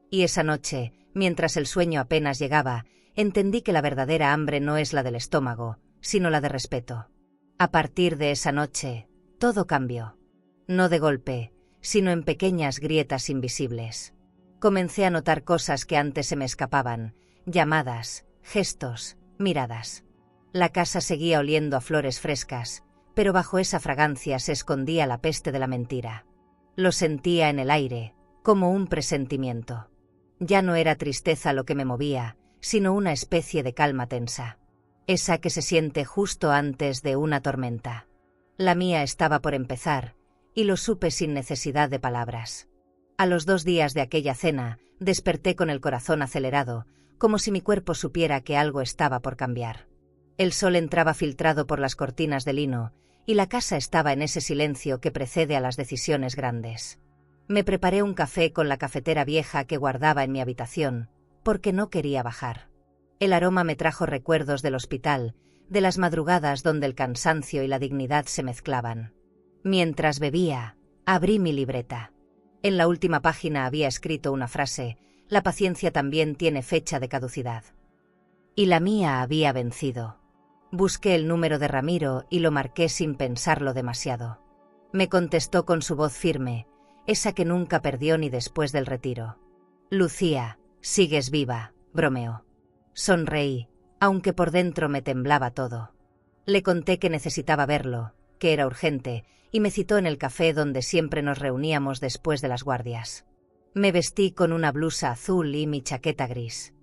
Y esa noche, mientras el sueño apenas llegaba, entendí que la verdadera hambre no es la del estómago, sino la de respeto. A partir de esa noche, todo cambió. No de golpe, sino en pequeñas grietas invisibles. Comencé a notar cosas que antes se me escapaban, llamadas, gestos, miradas. La casa seguía oliendo a flores frescas, pero bajo esa fragancia se escondía la peste de la mentira. Lo sentía en el aire, como un presentimiento. Ya no era tristeza lo que me movía, sino una especie de calma tensa. Esa que se siente justo antes de una tormenta. La mía estaba por empezar, y lo supe sin necesidad de palabras. A los 2 días de aquella cena, desperté con el corazón acelerado, como si mi cuerpo supiera que algo estaba por cambiar. El sol entraba filtrado por las cortinas de lino, y la casa estaba en ese silencio que precede a las decisiones grandes. Me preparé un café con la cafetera vieja que guardaba en mi habitación, porque no quería bajar. El aroma me trajo recuerdos del hospital, de las madrugadas donde el cansancio y la dignidad se mezclaban. Mientras bebía, abrí mi libreta. En la última página había escrito una frase: la paciencia también tiene fecha de caducidad. Y la mía había vencido. Busqué el número de Ramiro y lo marqué sin pensarlo demasiado. Me contestó con su voz firme, esa que nunca perdió ni después del retiro. Lucía, sigues viva, bromeó. Sonreí, aunque por dentro me temblaba todo. Le conté que necesitaba verlo, que era urgente, y me citó en el café donde siempre nos reuníamos después de las guardias. Me vestí con una blusa azul y mi chaqueta gris.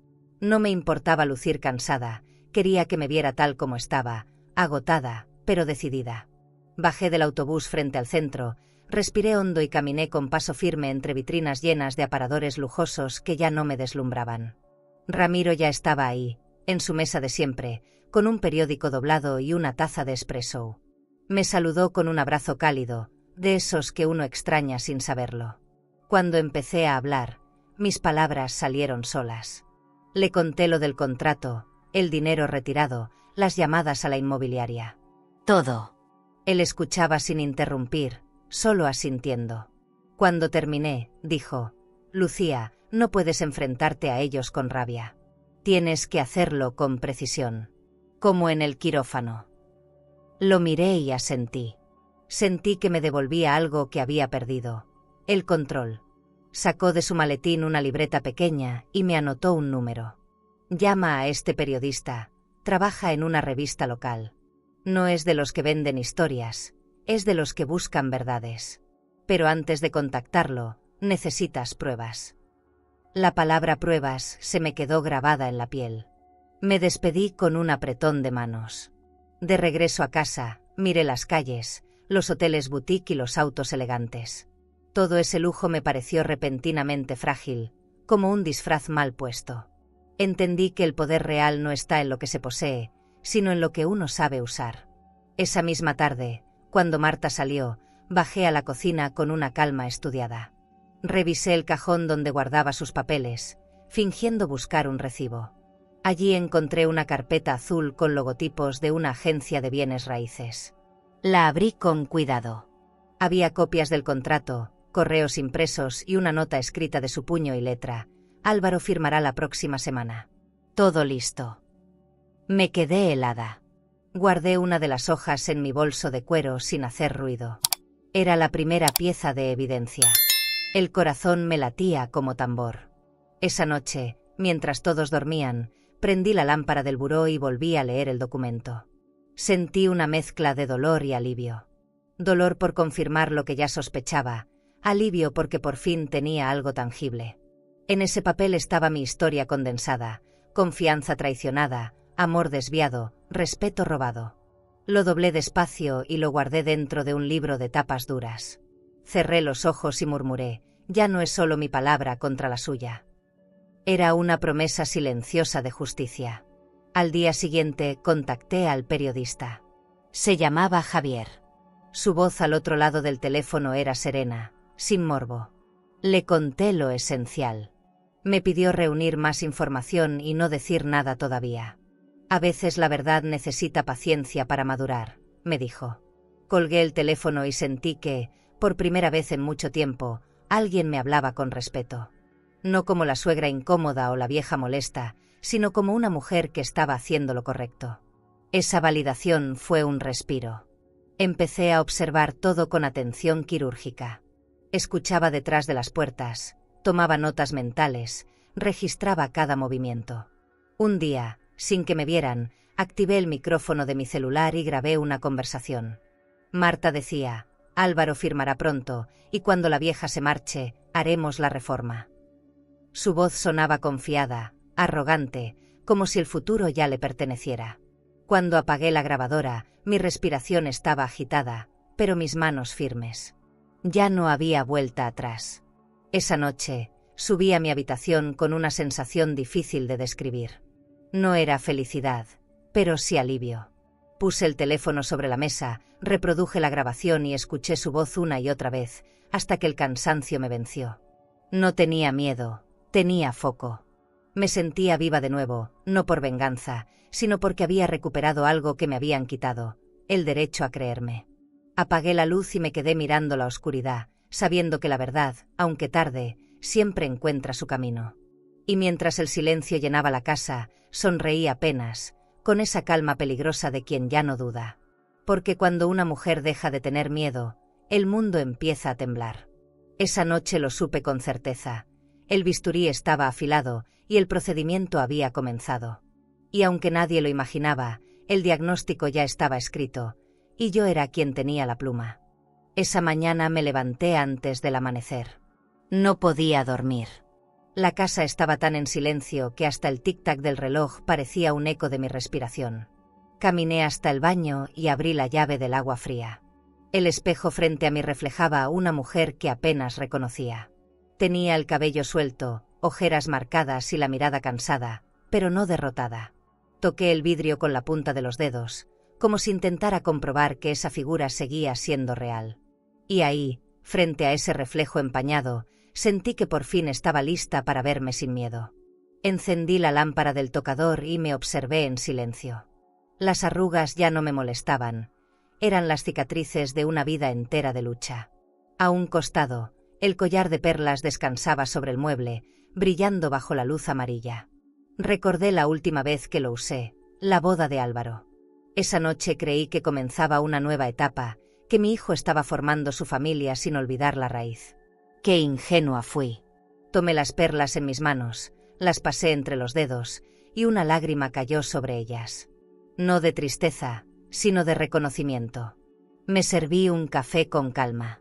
No me importaba lucir cansada, quería que me viera tal como estaba, agotada, pero decidida. Bajé del autobús frente al centro, respiré hondo y caminé con paso firme entre vitrinas llenas de aparadores lujosos que ya no me deslumbraban. Ramiro ya estaba ahí, en su mesa de siempre, con un periódico doblado y una taza de espresso. Me saludó con un abrazo cálido, de esos que uno extraña sin saberlo. Cuando empecé a hablar, mis palabras salieron solas. Le conté lo del contrato, el dinero retirado, las llamadas a la inmobiliaria. Todo. Él escuchaba sin interrumpir, solo asintiendo. Cuando terminé, dijo: Lucía, no puedes enfrentarte a ellos con rabia. Tienes que hacerlo con precisión. Como en el quirófano. Lo miré y asentí. Sentí que me devolvía algo que había perdido. El control. Sacó de su maletín una libreta pequeña y me anotó un número. Llama a este periodista. Trabaja en una revista local. No es de los que venden historias, es de los que buscan verdades. Pero antes de contactarlo, necesitas pruebas. La palabra pruebas se me quedó grabada en la piel. Me despedí con un apretón de manos. De regreso a casa, miré las calles, los hoteles boutique y los autos elegantes. Todo ese lujo me pareció repentinamente frágil, como un disfraz mal puesto. Entendí que el poder real no está en lo que se posee, sino en lo que uno sabe usar. Esa misma tarde, cuando Marta salió, bajé a la cocina con una calma estudiada. Revisé el cajón donde guardaba sus papeles, fingiendo buscar un recibo. Allí encontré una carpeta azul con logotipos de una agencia de bienes raíces. La abrí con cuidado. Había copias del contrato, correos impresos y una nota escrita de su puño y letra. Álvaro firmará la próxima semana. Todo listo. Me quedé helada. Guardé una de las hojas en mi bolso de cuero sin hacer ruido. Era la primera pieza de evidencia. El corazón me latía como tambor. Esa noche, mientras todos dormían, prendí la lámpara del buró y volví a leer el documento. Sentí una mezcla de dolor y alivio. Dolor por confirmar lo que ya sospechaba, alivio porque por fin tenía algo tangible. En ese papel estaba mi historia condensada, confianza traicionada, amor desviado, respeto robado. Lo doblé despacio y lo guardé dentro de un libro de tapas duras. Cerré los ojos y murmuré, ya no es solo mi palabra contra la suya. Era una promesa silenciosa de justicia. Al día siguiente contacté al periodista. Se llamaba Javier. Su voz al otro lado del teléfono era serena, sin morbo. Le conté lo esencial. Me pidió reunir más información y no decir nada todavía. A veces la verdad necesita paciencia para madurar, me dijo. Colgué el teléfono y sentí que, por primera vez en mucho tiempo, alguien me hablaba con respeto. No como la suegra incómoda o la vieja molesta, sino como una mujer que estaba haciendo lo correcto. Esa validación fue un respiro. Empecé a observar todo con atención quirúrgica. Escuchaba detrás de las puertas, tomaba notas mentales, registraba cada movimiento. Un día, sin que me vieran, activé el micrófono de mi celular y grabé una conversación. Marta decía, Álvaro firmará pronto, y cuando la vieja se marche, haremos la reforma. Su voz sonaba confiada, arrogante, como si el futuro ya le perteneciera. Cuando apagué la grabadora, mi respiración estaba agitada, pero mis manos firmes. Ya no había vuelta atrás. Esa noche, subí a mi habitación con una sensación difícil de describir. No era felicidad, pero sí alivio. Puse el teléfono sobre la mesa, reproduje la grabación y escuché su voz una y otra vez, hasta que el cansancio me venció. No tenía miedo, tenía foco. Me sentía viva de nuevo, no por venganza, sino porque había recuperado algo que me habían quitado, el derecho a creerme. Apagué la luz y me quedé mirando la oscuridad, sabiendo que la verdad, aunque tarde, siempre encuentra su camino. Y mientras el silencio llenaba la casa, sonreí apenas, con esa calma peligrosa de quien ya no duda. Porque cuando una mujer deja de tener miedo, el mundo empieza a temblar. Esa noche lo supe con certeza. El bisturí estaba afilado y el procedimiento había comenzado. Y aunque nadie lo imaginaba, el diagnóstico ya estaba escrito, y yo era quien tenía la pluma. Esa mañana me levanté antes del amanecer. No podía dormir. La casa estaba tan en silencio que hasta el tic-tac del reloj parecía un eco de mi respiración. Caminé hasta el baño y abrí la llave del agua fría. El espejo frente a mí reflejaba a una mujer que apenas reconocía. Tenía el cabello suelto, ojeras marcadas y la mirada cansada, pero no derrotada. Toqué el vidrio con la punta de los dedos, como si intentara comprobar que esa figura seguía siendo real. Y ahí, frente a ese reflejo empañado, sentí que por fin estaba lista para verme sin miedo. Encendí la lámpara del tocador y me observé en silencio. Las arrugas ya no me molestaban. Eran las cicatrices de una vida entera de lucha. A un costado, el collar de perlas descansaba sobre el mueble, brillando bajo la luz amarilla. Recordé la última vez que lo usé, la boda de Álvaro. Esa noche creí que comenzaba una nueva etapa, que mi hijo estaba formando su familia sin olvidar la raíz. ¡Qué ingenua fui! Tomé las perlas en mis manos, las pasé entre los dedos, y una lágrima cayó sobre ellas. No de tristeza, sino de reconocimiento. Me serví un café con calma.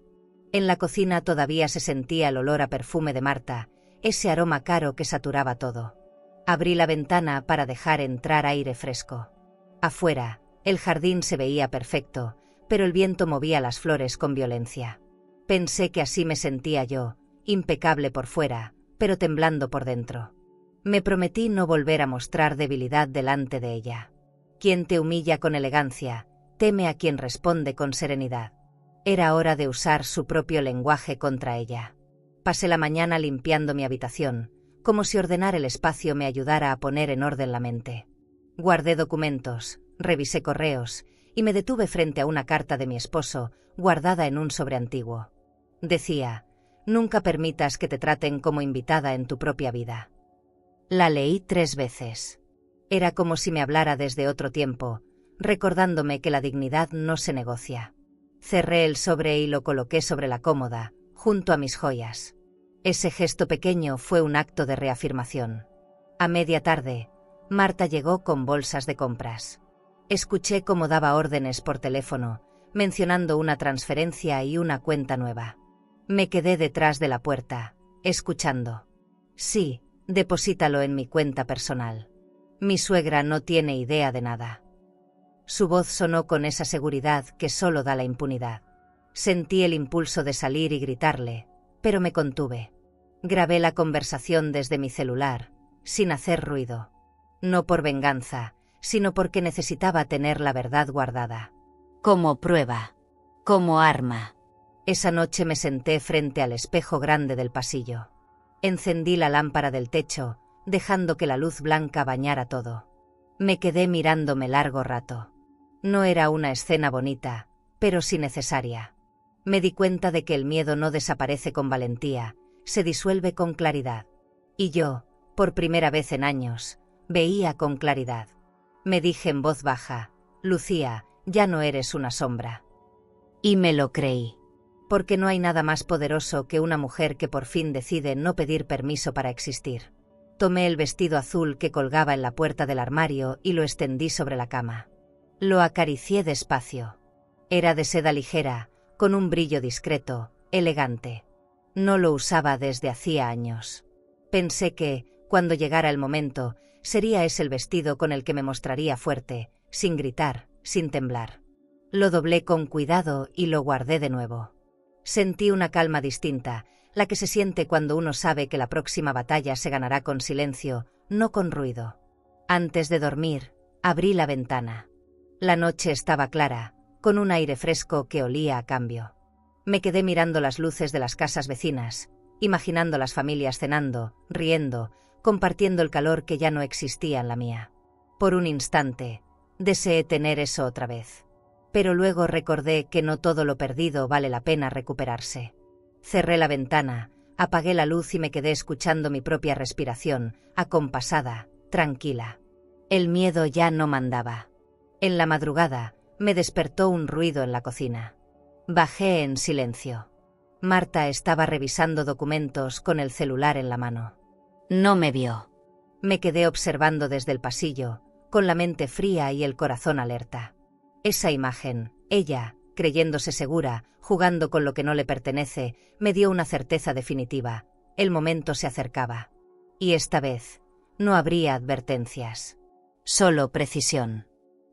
En la cocina todavía se sentía el olor a perfume de Marta, ese aroma caro que saturaba todo. Abrí la ventana para dejar entrar aire fresco. Afuera, el jardín se veía perfecto, pero el viento movía las flores con violencia. Pensé que así me sentía yo, impecable por fuera, pero temblando por dentro. Me prometí no volver a mostrar debilidad delante de ella. Quien te humilla con elegancia, teme a quien responde con serenidad. Era hora de usar su propio lenguaje contra ella. Pasé la mañana limpiando mi habitación, como si ordenar el espacio me ayudara a poner en orden la mente. Guardé documentos, revisé correos, y me detuve frente a una carta de mi esposo, guardada en un sobre antiguo. Decía: «Nunca permitas que te traten como invitada en tu propia vida». La leí 3 veces. Era como si me hablara desde otro tiempo, recordándome que la dignidad no se negocia. Cerré el sobre y lo coloqué sobre la cómoda, junto a mis joyas. Ese gesto pequeño fue un acto de reafirmación. A media tarde, Marta llegó con bolsas de compras. Escuché cómo daba órdenes por teléfono, mencionando una transferencia y una cuenta nueva. Me quedé detrás de la puerta, escuchando. «Sí, deposítalo en mi cuenta personal. Mi suegra no tiene idea de nada». Su voz sonó con esa seguridad que solo da la impunidad. Sentí el impulso de salir y gritarle, pero me contuve. Grabé la conversación desde mi celular, sin hacer ruido. No por venganza, sino porque necesitaba tener la verdad guardada. Como prueba. Como arma. Esa noche me senté frente al espejo grande del pasillo. Encendí la lámpara del techo, dejando que la luz blanca bañara todo. Me quedé mirándome largo rato. No era una escena bonita, pero sí necesaria. Me di cuenta de que el miedo no desaparece con valentía, se disuelve con claridad. Y yo, por primera vez en años, veía con claridad. Me dije en voz baja: «Lucía, ya no eres una sombra». Y me lo creí. Porque no hay nada más poderoso que una mujer que por fin decide no pedir permiso para existir. Tomé el vestido azul que colgaba en la puerta del armario y lo extendí sobre la cama. Lo acaricié despacio. Era de seda ligera, con un brillo discreto, elegante. No lo usaba desde hacía años. Pensé que, cuando llegara el momento, sería ese el vestido con el que me mostraría fuerte, sin gritar, sin temblar. Lo doblé con cuidado y lo guardé de nuevo. Sentí una calma distinta, la que se siente cuando uno sabe que la próxima batalla se ganará con silencio, no con ruido. Antes de dormir, abrí la ventana. La noche estaba clara, con un aire fresco que olía a cambio. Me quedé mirando las luces de las casas vecinas, imaginando las familias cenando, riendo, compartiendo el calor que ya no existía en la mía. Por un instante, deseé tener eso otra vez. Pero luego recordé que no todo lo perdido vale la pena recuperarse. Cerré la ventana, apagué la luz y me quedé escuchando mi propia respiración, acompasada, tranquila. El miedo ya no mandaba. En la madrugada, me despertó un ruido en la cocina. Bajé en silencio. Marta estaba revisando documentos con el celular en la mano. No me vio. Me quedé observando desde el pasillo, con la mente fría y el corazón alerta. Esa imagen, ella, creyéndose segura, jugando con lo que no le pertenece, me dio una certeza definitiva. El momento se acercaba. Y esta vez, no habría advertencias. Solo precisión.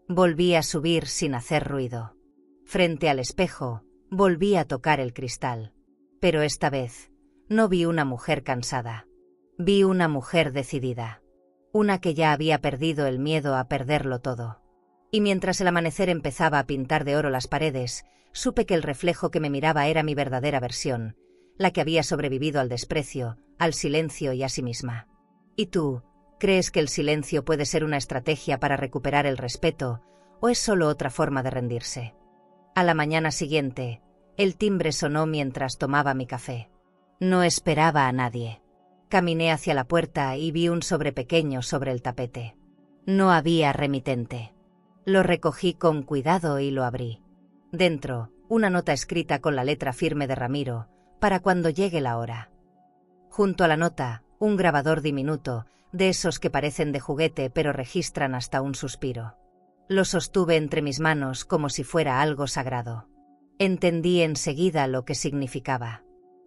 Volví a subir sin hacer ruido. Frente al espejo, volví a tocar el cristal. Pero esta vez, no vi una mujer cansada. Vi una mujer decidida. Una que ya había perdido el miedo a perderlo todo. Y mientras el amanecer empezaba a pintar de oro las paredes, supe que el reflejo que me miraba era mi verdadera versión, la que había sobrevivido al desprecio, al silencio y a sí misma. ¿Y tú? ¿Crees que el silencio puede ser una estrategia para recuperar el respeto, o es solo otra forma de rendirse? A la mañana siguiente, el timbre sonó mientras tomaba mi café. No esperaba a nadie. Caminé hacia la puerta y vi un sobre pequeño sobre el tapete. No había remitente. Lo recogí con cuidado y lo abrí. Dentro, una nota escrita con la letra firme de Ramiro, para cuando llegue la hora. Junto a la nota, un grabador diminuto, de esos que parecen de juguete pero registran hasta un suspiro. Lo sostuve entre mis manos como si fuera algo sagrado. Entendí enseguida lo que significaba.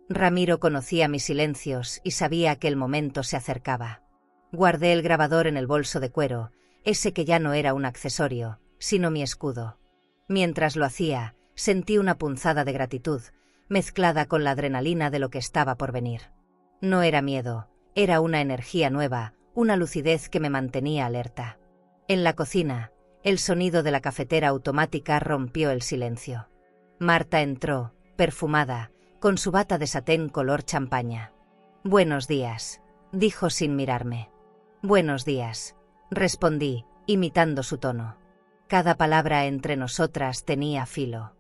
Ramiro conocía mis silencios y sabía que el momento se acercaba. Guardé el grabador en el bolso de cuero, ese que ya no era un accesorio, sino mi escudo. Mientras lo hacía, sentí una punzada de gratitud, mezclada con la adrenalina de lo que estaba por venir. No era miedo, era una energía nueva, una lucidez que me mantenía alerta. En la cocina, el sonido de la cafetera automática rompió el silencio. Marta entró, perfumada, con su bata de satén color champaña. «Buenos días», dijo sin mirarme. «Buenos días», respondí, imitando su tono. Cada palabra entre nosotras tenía filo.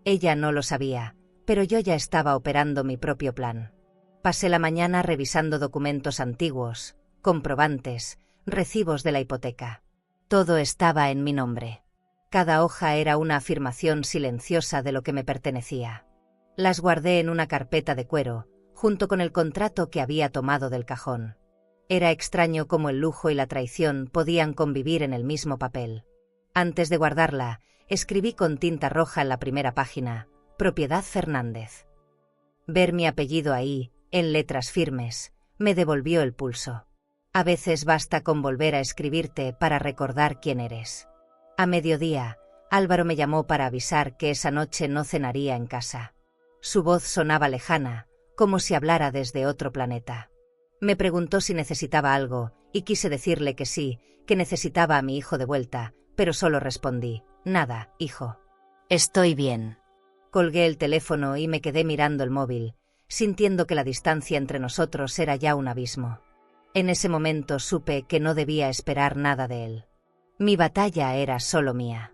Ella no lo sabía, pero yo ya estaba operando mi propio plan. Pasé la mañana revisando documentos antiguos, comprobantes, recibos de la hipoteca. Todo estaba en mi nombre. Cada hoja era una afirmación silenciosa de lo que me pertenecía. Las guardé en una carpeta de cuero, junto con el contrato que había tomado del cajón. Era extraño cómo el lujo y la traición podían convivir en el mismo papel. Antes de guardarla, escribí con tinta roja en la primera página: Propiedad Fernández. Ver mi apellido ahí, en letras firmes, me devolvió el pulso. A veces basta con volver a escribirte para recordar quién eres. A mediodía, Álvaro me llamó para avisar que esa noche no cenaría en casa. Su voz sonaba lejana, como si hablara desde otro planeta. Me preguntó si necesitaba algo, y quise decirle que sí, que necesitaba a mi hijo de vuelta, pero solo respondí: «Nada, hijo. Estoy bien». Colgué el teléfono y me quedé mirando el móvil, sintiendo que la distancia entre nosotros era ya un abismo. En ese momento supe que no debía esperar nada de él. Mi batalla era solo mía.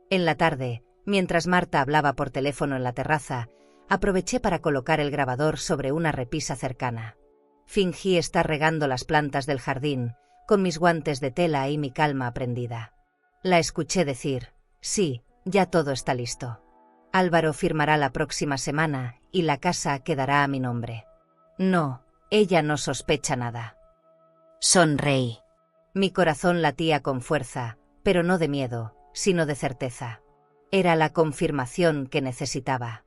En la tarde, mientras Marta hablaba por teléfono en la terraza, aproveché para colocar el grabador sobre una repisa cercana. Fingí estar regando las plantas del jardín, con mis guantes de tela y mi calma aprendida. La escuché decir: «Sí, ya todo está listo. Álvaro firmará la próxima semana y la casa quedará a mi nombre». No, ella no sospecha nada. Sonreí. Mi corazón latía con fuerza, pero no de miedo, sino de certeza. Era la confirmación que necesitaba.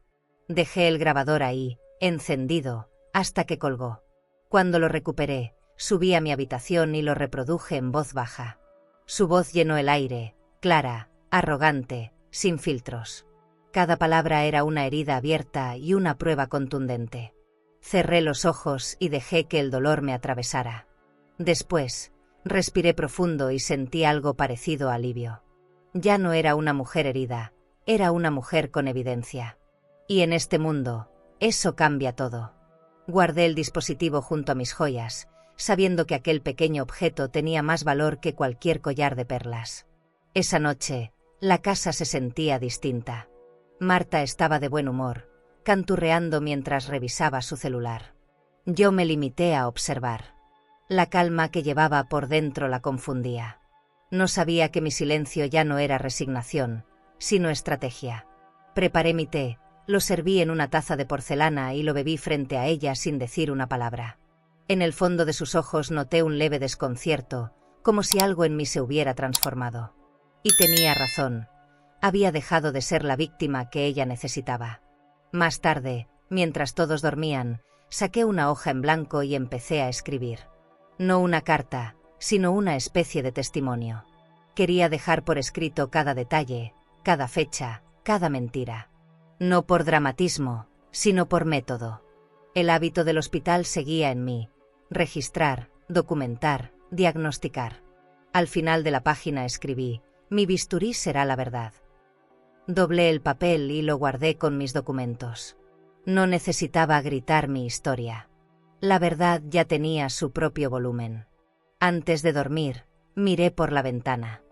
Dejé el grabador ahí, encendido, hasta que colgó. Cuando lo recuperé, subí a mi habitación y lo reproduje en voz baja. Su voz llenó el aire, clara, arrogante, sin filtros. Cada palabra era una herida abierta y una prueba contundente. Cerré los ojos y dejé que el dolor me atravesara. Después, respiré profundo y sentí algo parecido a alivio. Ya no era una mujer herida, era una mujer con evidencia. Y en este mundo, eso cambia todo. Guardé el dispositivo junto a mis joyas, sabiendo que aquel pequeño objeto tenía más valor que cualquier collar de perlas. Esa noche, la casa se sentía distinta. Marta estaba de buen humor, canturreando mientras revisaba su celular. Yo me limité a observar. La calma que llevaba por dentro la confundía. No sabía que mi silencio ya no era resignación, sino estrategia. Preparé mi té, lo serví en una taza de porcelana y lo bebí frente a ella sin decir una palabra. En el fondo de sus ojos noté un leve desconcierto, como si algo en mí se hubiera transformado. Y tenía razón. Había dejado de ser la víctima que ella necesitaba. Más tarde, mientras todos dormían, saqué una hoja en blanco y empecé a escribir. No una carta, sino una especie de testimonio. Quería dejar por escrito cada detalle, cada fecha, cada mentira. No por dramatismo, sino por método. El hábito del hospital seguía en mí: registrar, documentar, diagnosticar. Al final de la página escribí: «Mi bisturí será la verdad». Doblé el papel y lo guardé con mis documentos. No necesitaba gritar mi historia. La verdad ya tenía su propio volumen. Antes de dormir, miré por la ventana.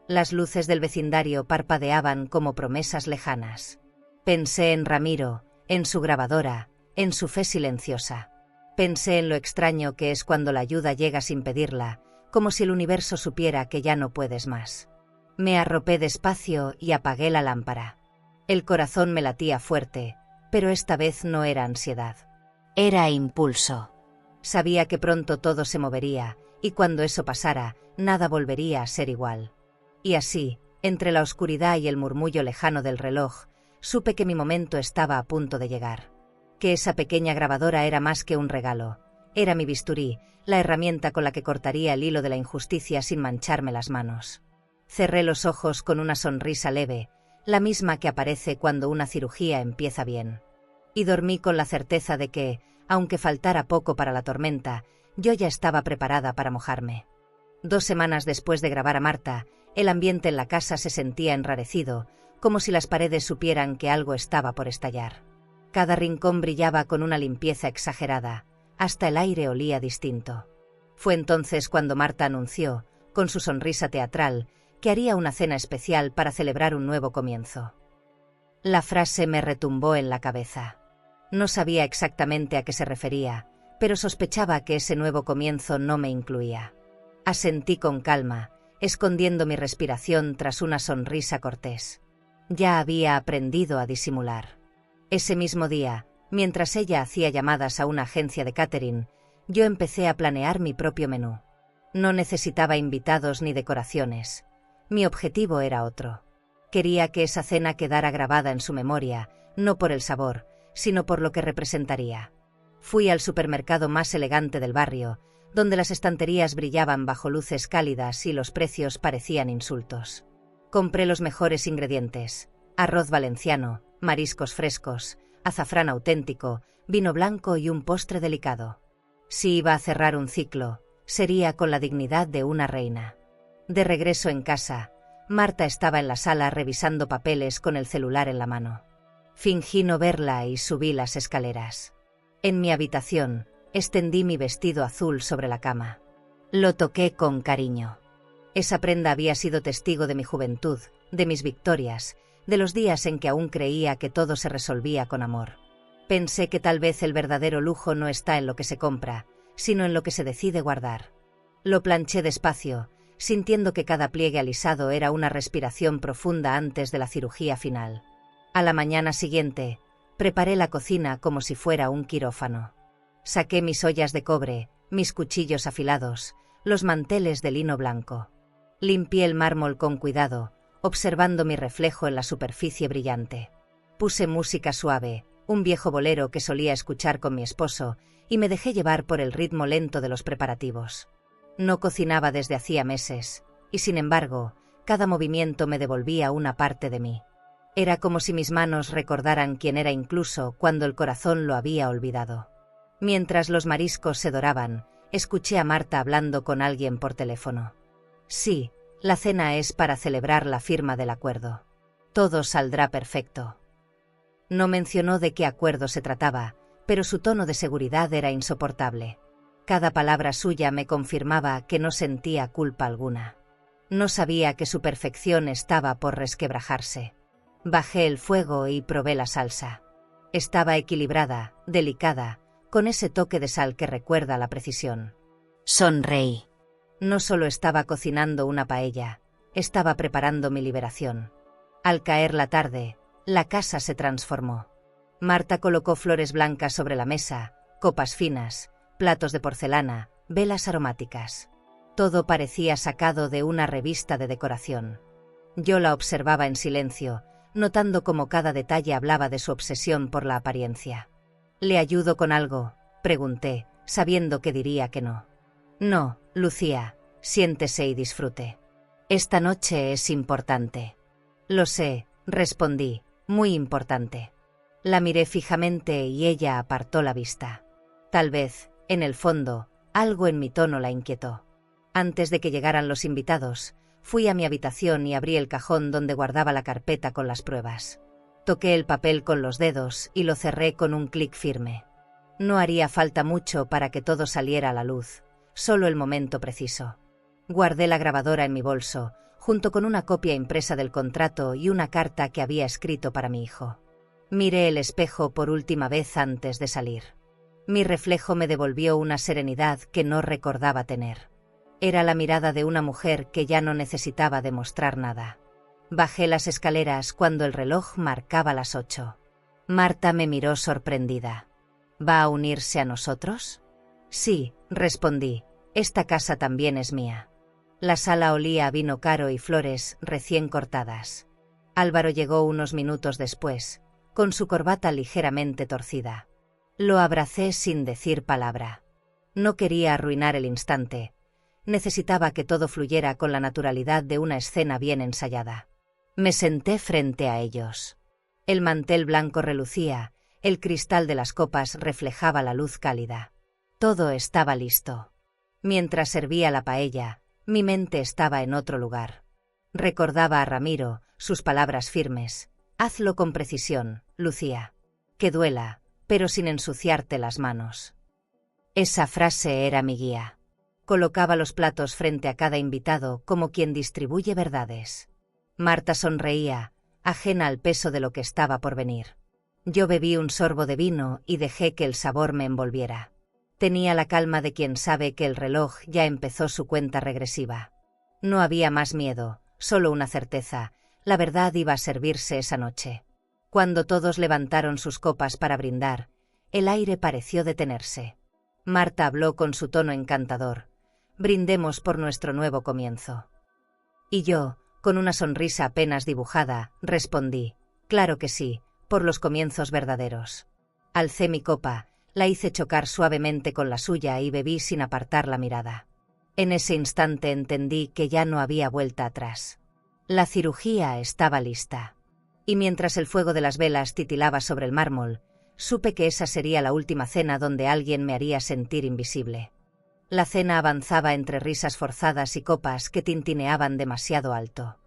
Las luces del vecindario parpadeaban como promesas lejanas. Pensé en Ramiro, en su grabadora, en su fe silenciosa. Pensé en lo extraño que es cuando la ayuda llega sin pedirla, como si el universo supiera que ya no puedes más. Me arropé despacio y apagué la lámpara. El corazón me latía fuerte, pero esta vez no era ansiedad. Era impulso. Sabía que pronto todo se movería, y cuando eso pasara, nada volvería a ser igual. Y así, entre la oscuridad y el murmullo lejano del reloj, supe que mi momento estaba a punto de llegar. Que esa pequeña grabadora era más que un regalo. Era mi bisturí, la herramienta con la que cortaría el hilo de la injusticia sin mancharme las manos. Cerré los ojos con una sonrisa leve, la misma que aparece cuando una cirugía empieza bien. Y dormí con la certeza de que, aunque faltara poco para la tormenta, yo ya estaba preparada para mojarme. 2 semanas después de grabar a Marta, el ambiente en la casa se sentía enrarecido, como si las paredes supieran que algo estaba por estallar. Cada rincón brillaba con una limpieza exagerada, hasta el aire olía distinto. Fue entonces cuando Marta anunció, con su sonrisa teatral, que haría una cena especial para celebrar un nuevo comienzo. La frase me retumbó en la cabeza. No sabía exactamente a qué se refería, pero sospechaba que ese nuevo comienzo no me incluía. Asentí con calma, escondiendo mi respiración tras una sonrisa cortés. Ya había aprendido a disimular. Ese mismo día, mientras ella hacía llamadas a una agencia de catering, yo empecé a planear mi propio menú. No necesitaba invitados ni decoraciones. Mi objetivo era otro. Quería que esa cena quedara grabada en su memoria, no por el sabor, sino por lo que representaría. Fui al supermercado más elegante del barrio, donde las estanterías brillaban bajo luces cálidas y los precios parecían insultos. Compré los mejores ingredientes: arroz valenciano, mariscos frescos, azafrán auténtico, vino blanco y un postre delicado. Si iba a cerrar un ciclo, sería con la dignidad de una reina. De regreso en casa, Marta estaba en la sala revisando papeles con el celular en la mano. Fingí no verla y subí las escaleras. En mi habitación, extendí mi vestido azul sobre la cama. Lo toqué con cariño. Esa prenda había sido testigo de mi juventud, de mis victorias, de los días en que aún creía que todo se resolvía con amor. Pensé que tal vez el verdadero lujo no está en lo que se compra, sino en lo que se decide guardar. Lo planché despacio, sintiendo que cada pliegue alisado era una respiración profunda antes de la cirugía final. A la mañana siguiente, preparé la cocina como si fuera un quirófano. Saqué mis ollas de cobre, mis cuchillos afilados, los manteles de lino blanco. Limpié el mármol con cuidado, observando mi reflejo en la superficie brillante. Puse música suave, un viejo bolero que solía escuchar con mi esposo, y me dejé llevar por el ritmo lento de los preparativos. No cocinaba desde hacía meses, y sin embargo, cada movimiento me devolvía una parte de mí. Era como si mis manos recordaran quién era incluso cuando el corazón lo había olvidado. Mientras los mariscos se doraban, escuché a Marta hablando con alguien por teléfono. Sí, la cena es para celebrar la firma del acuerdo. Todo saldrá perfecto. No mencionó de qué acuerdo se trataba, pero su tono de seguridad era insoportable. Cada palabra suya me confirmaba que no sentía culpa alguna. No sabía que su perfección estaba por resquebrajarse. Bajé el fuego y probé la salsa. Estaba equilibrada, delicada, con ese toque de sal que recuerda la precisión. Sonreí. No solo estaba cocinando una paella, estaba preparando mi liberación. Al caer la tarde, la casa se transformó. Marta colocó flores blancas sobre la mesa, copas finas, platos de porcelana, velas aromáticas. Todo parecía sacado de una revista de decoración. Yo la observaba en silencio, notando cómo cada detalle hablaba de su obsesión por la apariencia. «¿Le ayudo con algo?», pregunté, sabiendo que diría que no. «No, Lucía, siéntese y disfrute. Esta noche es importante». «Lo sé», respondí, «muy importante». La miré fijamente y ella apartó la vista. Tal vez, en el fondo, algo en mi tono la inquietó. Antes de que llegaran los invitados, fui a mi habitación y abrí el cajón donde guardaba la carpeta con las pruebas. Toqué el papel con los dedos y lo cerré con un clic firme. No haría falta mucho para que todo saliera a la luz, solo el momento preciso. Guardé la grabadora en mi bolso, junto con una copia impresa del contrato y una carta que había escrito para mi hijo. Miré el espejo por última vez antes de salir. Mi reflejo me devolvió una serenidad que no recordaba tener. Era la mirada de una mujer que ya no necesitaba demostrar nada. Bajé las escaleras cuando el reloj marcaba las 8. Marta me miró sorprendida. ¿Va a unirse a nosotros? Sí, respondí. Esta casa también es mía. La sala olía a vino caro y flores recién cortadas. Álvaro llegó unos minutos después, con su corbata ligeramente torcida. Lo abracé sin decir palabra. No quería arruinar el instante. Necesitaba que todo fluyera con la naturalidad de una escena bien ensayada. Me senté frente a ellos. El mantel blanco relucía, el cristal de las copas reflejaba la luz cálida. Todo estaba listo. Mientras servía la paella, mi mente estaba en otro lugar. Recordaba a Ramiro, sus palabras firmes. «Hazlo con precisión, Lucía». Que duela, pero sin ensuciarte las manos. Esa frase era mi guía. Colocaba los platos frente a cada invitado como quien distribuye verdades. Marta sonreía, ajena al peso de lo que estaba por venir. Yo bebí un sorbo de vino y dejé que el sabor me envolviera. Tenía la calma de quien sabe que el reloj ya empezó su cuenta regresiva. No había más miedo, solo una certeza: la verdad iba a servirse esa noche. Cuando todos levantaron sus copas para brindar, el aire pareció detenerse. Marta habló con su tono encantador: brindemos por nuestro nuevo comienzo. Y yo, con una sonrisa apenas dibujada, respondí: claro que sí, por los comienzos verdaderos. Alcé mi copa, la hice chocar suavemente con la suya y bebí sin apartar la mirada. En ese instante entendí que ya no había vuelta atrás. La cirugía estaba lista. Y mientras el fuego de las velas titilaba sobre el mármol, supe que esa sería la última cena donde alguien me haría sentir invisible. La cena avanzaba entre risas forzadas y copas que tintineaban demasiado alto.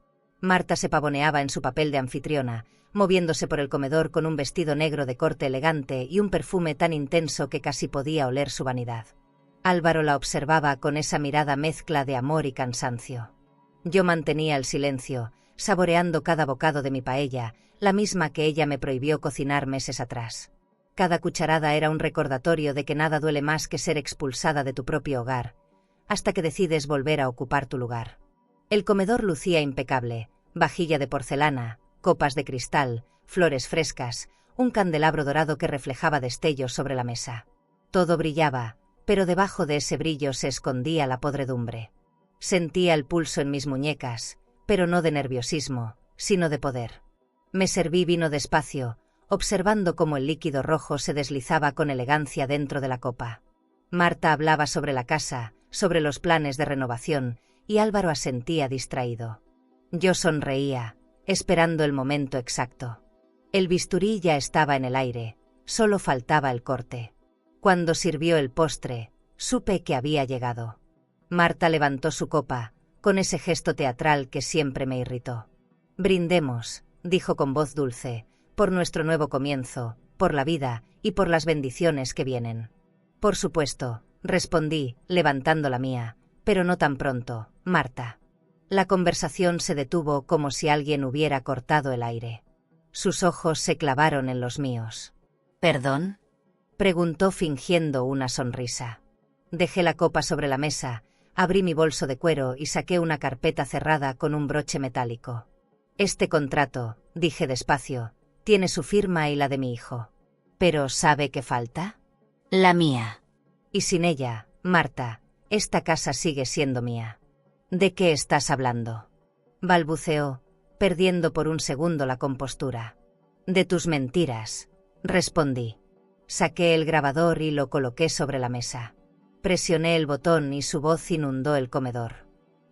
Marta se pavoneaba en su papel de anfitriona, moviéndose por el comedor con un vestido negro de corte elegante y un perfume tan intenso que casi podía oler su vanidad. Álvaro la observaba con esa mirada mezcla de amor y cansancio. Yo mantenía el silencio, saboreando cada bocado de mi paella, la misma que ella me prohibió cocinar meses atrás. Cada cucharada era un recordatorio de que nada duele más que ser expulsada de tu propio hogar, hasta que decides volver a ocupar tu lugar. El comedor lucía impecable: vajilla de porcelana, copas de cristal, flores frescas, un candelabro dorado que reflejaba destellos sobre la mesa. Todo brillaba, pero debajo de ese brillo se escondía la podredumbre. Sentía el pulso en mis muñecas, pero no de nerviosismo, sino de poder. Me serví vino despacio, observando cómo el líquido rojo se deslizaba con elegancia dentro de la copa. Marta hablaba sobre la casa, sobre los planes de renovación, y Álvaro asentía distraído. Yo sonreía, esperando el momento exacto. El bisturí ya estaba en el aire, solo faltaba el corte. Cuando sirvió el postre, supe que había llegado. Marta levantó su copa, con ese gesto teatral que siempre me irritó. Brindemos, dijo con voz dulce, por nuestro nuevo comienzo, por la vida y por las bendiciones que vienen. Por supuesto, respondí, levantando la mía, pero no tan pronto, Marta. La conversación se detuvo como si alguien hubiera cortado el aire. Sus ojos se clavaron en los míos. ¿Perdón?, preguntó fingiendo una sonrisa. Dejé la copa sobre la mesa, abrí mi bolso de cuero y saqué una carpeta cerrada con un broche metálico. Este contrato, dije despacio, tiene su firma y la de mi hijo. ¿Pero sabe qué falta? La mía. Y sin ella, Marta, esta casa sigue siendo mía. ¿De qué estás hablando?, balbuceó, perdiendo por un segundo la compostura. De tus mentiras, respondí. Saqué el grabador y lo coloqué sobre la mesa. Presioné el botón y su voz inundó el comedor.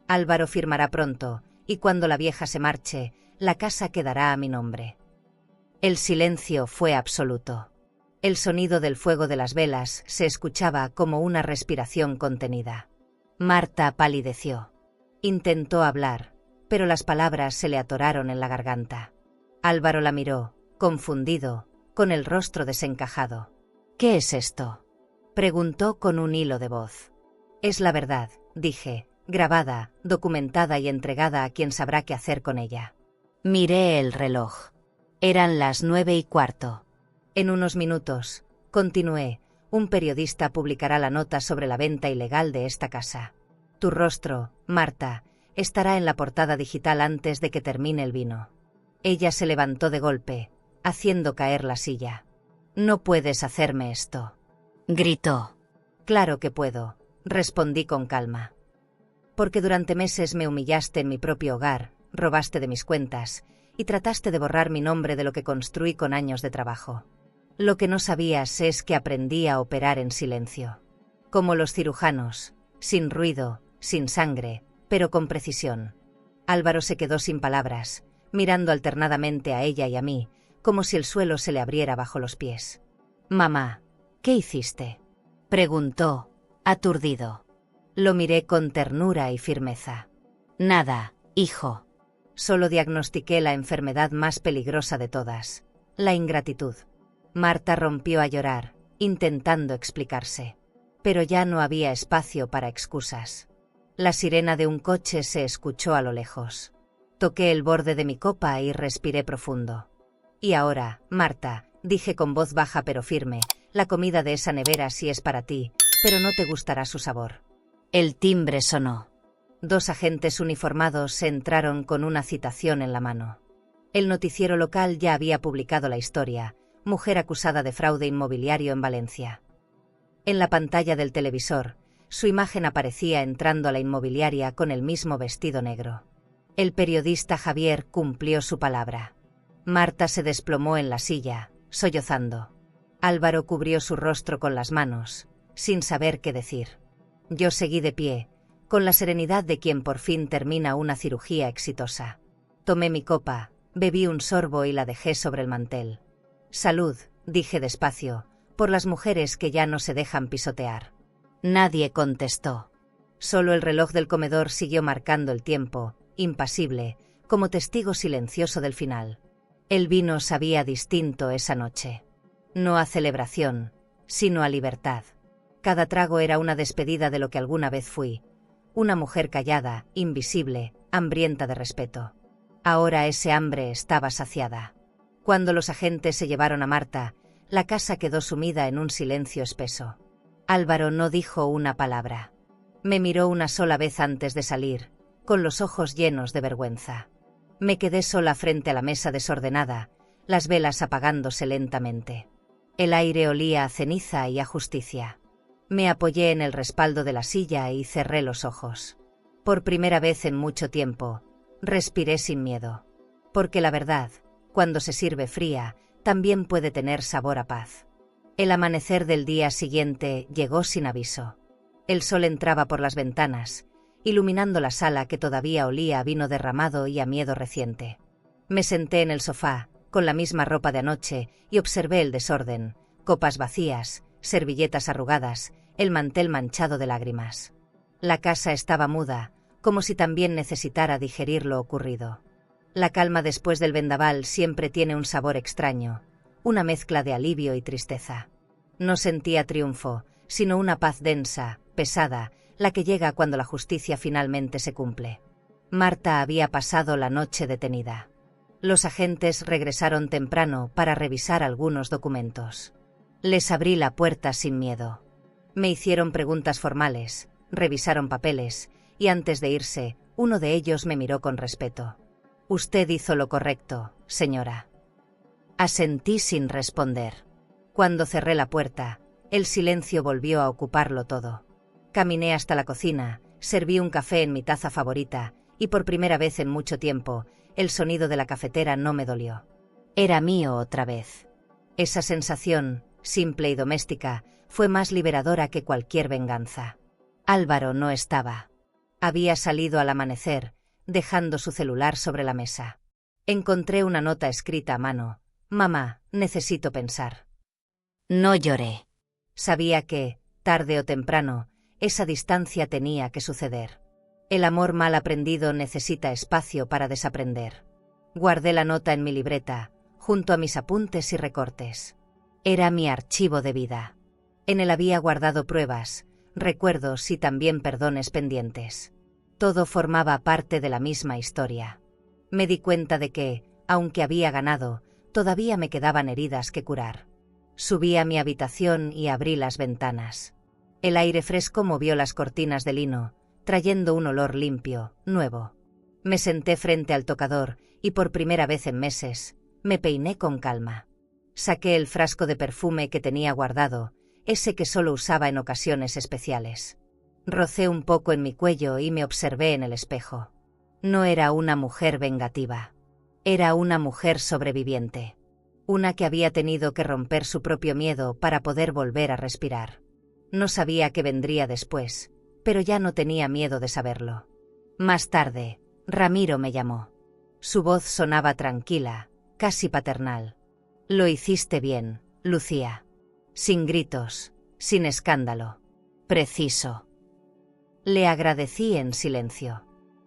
Álvaro firmará pronto, y cuando la vieja se marche, la casa quedará a mi nombre. El silencio fue absoluto. El sonido del fuego de las velas se escuchaba como una respiración contenida. Marta palideció. Intentó hablar, pero las palabras se le atoraron en la garganta. Álvaro la miró, confundido, con el rostro desencajado. ¿Qué es esto?, preguntó con un hilo de voz. Es la verdad, dije, grabada, documentada y entregada a quien sabrá qué hacer con ella. Miré el reloj. Eran las 9:15. En unos minutos, continué, un periodista publicará la nota sobre la venta ilegal de esta casa. Tu rostro, Marta, estará en la portada digital antes de que termine el vino. Ella se levantó de golpe, haciendo caer la silla. No puedes hacerme esto, gritó. Claro que puedo, respondí con calma. Porque durante meses me humillaste en mi propio hogar, robaste de mis cuentas, y trataste de borrar mi nombre de lo que construí con años de trabajo. Lo que no sabías es que aprendí a operar en silencio. Como los cirujanos, sin ruido, sin sangre, pero con precisión. Álvaro se quedó sin palabras, mirando alternadamente a ella y a mí, como si el suelo se le abriera bajo los pies. Mamá, ¿qué hiciste?, preguntó, aturdido. Lo miré con ternura y firmeza. Nada, hijo. Solo diagnostiqué la enfermedad más peligrosa de todas, la ingratitud. Marta rompió a llorar, intentando explicarse. Pero ya no había espacio para excusas. La sirena de un coche se escuchó a lo lejos. Toqué el borde de mi copa y respiré profundo. Y ahora, Marta, dije con voz baja pero firme, la comida de esa nevera sí es para ti, pero no te gustará su sabor. El timbre sonó. 2 agentes uniformados entraron con una citación en la mano. El noticiero local ya había publicado la historia: mujer acusada de fraude inmobiliario en Valencia. En la pantalla del televisor, su imagen aparecía entrando a la inmobiliaria con el mismo vestido negro. El periodista Javier cumplió su palabra. Marta se desplomó en la silla, sollozando. Álvaro cubrió su rostro con las manos, sin saber qué decir. Yo seguí de pie, con la serenidad de quien por fin termina una cirugía exitosa. Tomé mi copa, bebí un sorbo y la dejé sobre el mantel. Salud, dije despacio, por las mujeres que ya no se dejan pisotear. Nadie contestó. Solo el reloj del comedor siguió marcando el tiempo, impasible, como testigo silencioso del final. El vino sabía distinto esa noche. No a celebración, sino a libertad. Cada trago era una despedida de lo que alguna vez fui. Una mujer callada, invisible, hambrienta de respeto. Ahora ese hambre estaba saciada. Cuando los agentes se llevaron a Marta, la casa quedó sumida en un silencio espeso. Álvaro no dijo una palabra. Me miró una sola vez antes de salir, con los ojos llenos de vergüenza. Me quedé sola frente a la mesa desordenada, las velas apagándose lentamente. El aire olía a ceniza y a justicia. Me apoyé en el respaldo de la silla y cerré los ojos. Por primera vez en mucho tiempo, respiré sin miedo. Porque la verdad, cuando se sirve fría, también puede tener sabor a paz. El amanecer del día siguiente llegó sin aviso. El sol entraba por las ventanas, iluminando la sala que todavía olía a vino derramado y a miedo reciente. Me senté en el sofá, con la misma ropa de anoche, y observé el desorden: copas vacías, servilletas arrugadas, el mantel manchado de lágrimas. La casa estaba muda, como si también necesitara digerir lo ocurrido. La calma después del vendaval siempre tiene un sabor extraño, una mezcla de alivio y tristeza. No sentía triunfo, sino una paz densa, pesada, la que llega cuando la justicia finalmente se cumple. Marta había pasado la noche detenida. Los agentes regresaron temprano para revisar algunos documentos. Les abrí la puerta sin miedo. Me hicieron preguntas formales, revisaron papeles, y antes de irse, uno de ellos me miró con respeto. «Usted hizo lo correcto, señora». Asentí sin responder. Cuando cerré la puerta, el silencio volvió a ocuparlo todo. Caminé hasta la cocina, serví un café en mi taza favorita, y por primera vez en mucho tiempo, el sonido de la cafetera no me dolió. Era mío otra vez. Esa sensación, simple y doméstica, fue más liberadora que cualquier venganza. Álvaro no estaba. Había salido al amanecer, dejando su celular sobre la mesa. Encontré una nota escrita a mano: «Mamá, necesito pensar». No lloré. Sabía que, tarde o temprano, esa distancia tenía que suceder. El amor mal aprendido necesita espacio para desaprender. Guardé la nota en mi libreta, junto a mis apuntes y recortes. Era mi archivo de vida. En él había guardado pruebas, recuerdos y también perdones pendientes. Todo formaba parte de la misma historia. Me di cuenta de que, aunque había ganado, todavía me quedaban heridas que curar. Subí a mi habitación y abrí las ventanas. El aire fresco movió las cortinas de lino, trayendo un olor limpio, nuevo. Me senté frente al tocador y por primera vez en meses, me peiné con calma. Saqué el frasco de perfume que tenía guardado, ese que solo usaba en ocasiones especiales. Rocé un poco en mi cuello y me observé en el espejo. No era una mujer vengativa. Era una mujer sobreviviente. Una que había tenido que romper su propio miedo para poder volver a respirar. No sabía qué vendría después, pero ya no tenía miedo de saberlo. Más tarde, Ramiro me llamó. Su voz sonaba tranquila, casi paternal. «Lo hiciste bien, Lucía. Sin gritos, sin escándalo. Preciso». Le agradecí en silencio.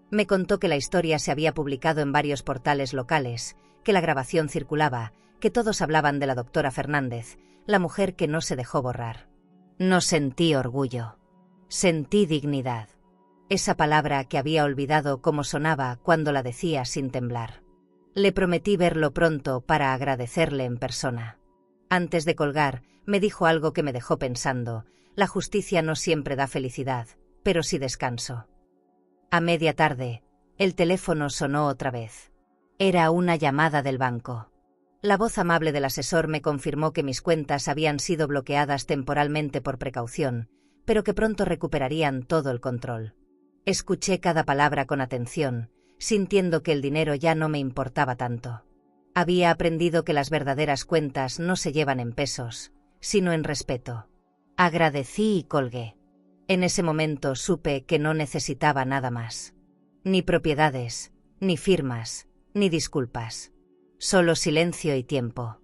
Me contó que la historia se había publicado en varios portales locales, que la grabación circulaba, que todos hablaban de la doctora Fernández, la mujer que no se dejó borrar. No sentí orgullo. Sentí dignidad. Esa palabra que había olvidado cómo sonaba cuando la decía sin temblar. Le prometí verlo pronto para agradecerle en persona. Antes de colgar, me dijo algo que me dejó pensando: la justicia no siempre da felicidad, pero sí descanso. A media tarde, el teléfono sonó otra vez. Era una llamada del banco. La voz amable del asesor me confirmó que mis cuentas habían sido bloqueadas temporalmente por precaución, pero que pronto recuperarían todo el control. Escuché cada palabra con atención, sintiendo que el dinero ya no me importaba tanto. Había aprendido que las verdaderas cuentas no se llevan en pesos, sino en respeto. Agradecí y colgué. En ese momento supe que no necesitaba nada más. Ni propiedades, ni firmas, ni disculpas. Solo silencio y tiempo.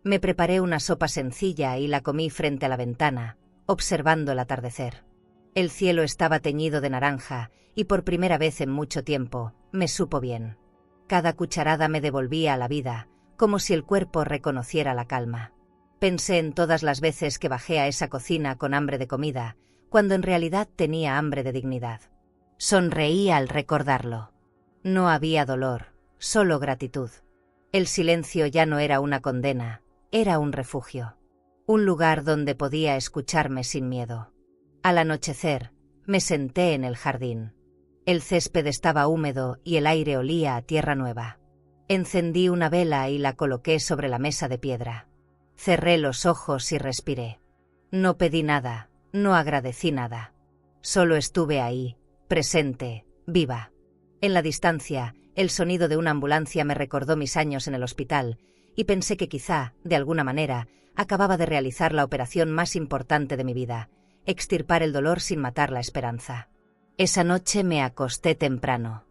Me preparé una sopa sencilla y la comí frente a la ventana, observando el atardecer. El cielo estaba teñido de naranja y por primera vez en mucho tiempo me supo bien. Cada cucharada me devolvía a la vida, como si el cuerpo reconociera la calma. Pensé en todas las veces que bajé a esa cocina con hambre de comida, cuando en realidad tenía hambre de dignidad. Sonreí al recordarlo. No había dolor, solo gratitud. El silencio ya no era una condena, era un refugio. Un lugar donde podía escucharme sin miedo. Al anochecer, me senté en el jardín. El césped estaba húmedo y el aire olía a tierra nueva. Encendí una vela y la coloqué sobre la mesa de piedra. Cerré los ojos y respiré. No pedí nada, no agradecí nada. Solo estuve ahí, presente, viva. En la distancia, el sonido de una ambulancia me recordó mis años en el hospital, y pensé que quizá, de alguna manera, acababa de realizar la operación más importante de mi vida: extirpar el dolor sin matar la esperanza. Esa noche me acosté temprano.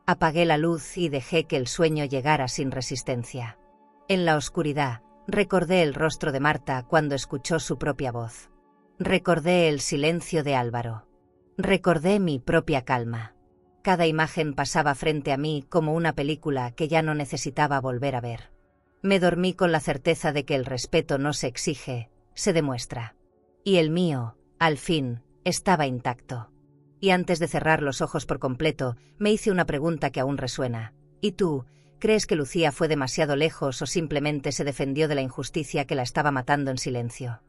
Apagué la luz y dejé que el sueño llegara sin resistencia. En la oscuridad, recordé el rostro de Marta cuando escuchó su propia voz. Recordé el silencio de Álvaro. Recordé mi propia calma. Cada imagen pasaba frente a mí como una película que ya no necesitaba volver a ver. Me dormí con la certeza de que el respeto no se exige, se demuestra. Y el mío, al fin, estaba intacto. Y antes de cerrar los ojos por completo, me hice una pregunta que aún resuena. ¿Y tú, crees que Lucía fue demasiado lejos o simplemente se defendió de la injusticia que la estaba matando en silencio?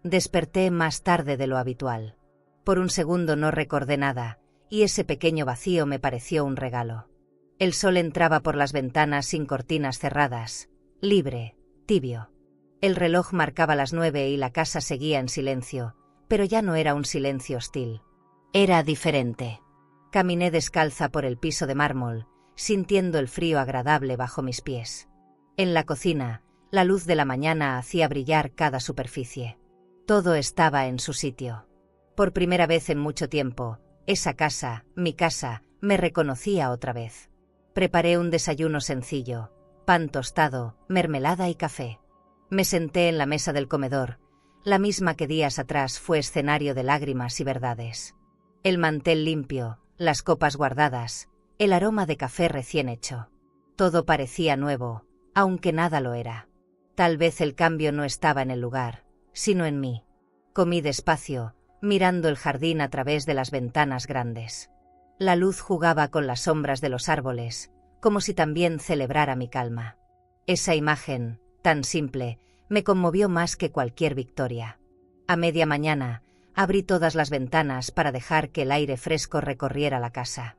Desperté más tarde de lo habitual. Por un segundo no recordé nada, y ese pequeño vacío me pareció un regalo. El sol entraba por las ventanas sin cortinas cerradas, libre, tibio. El reloj marcaba las 9 y la casa seguía en silencio, pero ya no era un silencio hostil. Era diferente. Caminé descalza por el piso de mármol, sintiendo el frío agradable bajo mis pies. En la cocina, la luz de la mañana hacía brillar cada superficie. Todo estaba en su sitio. Por primera vez en mucho tiempo, esa casa, mi casa, me reconocía otra vez. Preparé un desayuno sencillo: pan tostado, mermelada y café. Me senté en la mesa del comedor, la misma que días atrás fue escenario de lágrimas y verdades. El mantel limpio, las copas guardadas, el aroma de café recién hecho. Todo parecía nuevo, aunque nada lo era. Tal vez el cambio no estaba en el lugar, sino en mí. Comí despacio, mirando el jardín a través de las ventanas grandes. La luz jugaba con las sombras de los árboles, como si también celebrara mi calma. Esa imagen, tan simple, me conmovió más que cualquier victoria. A media mañana, abrí todas las ventanas para dejar que el aire fresco recorriera la casa.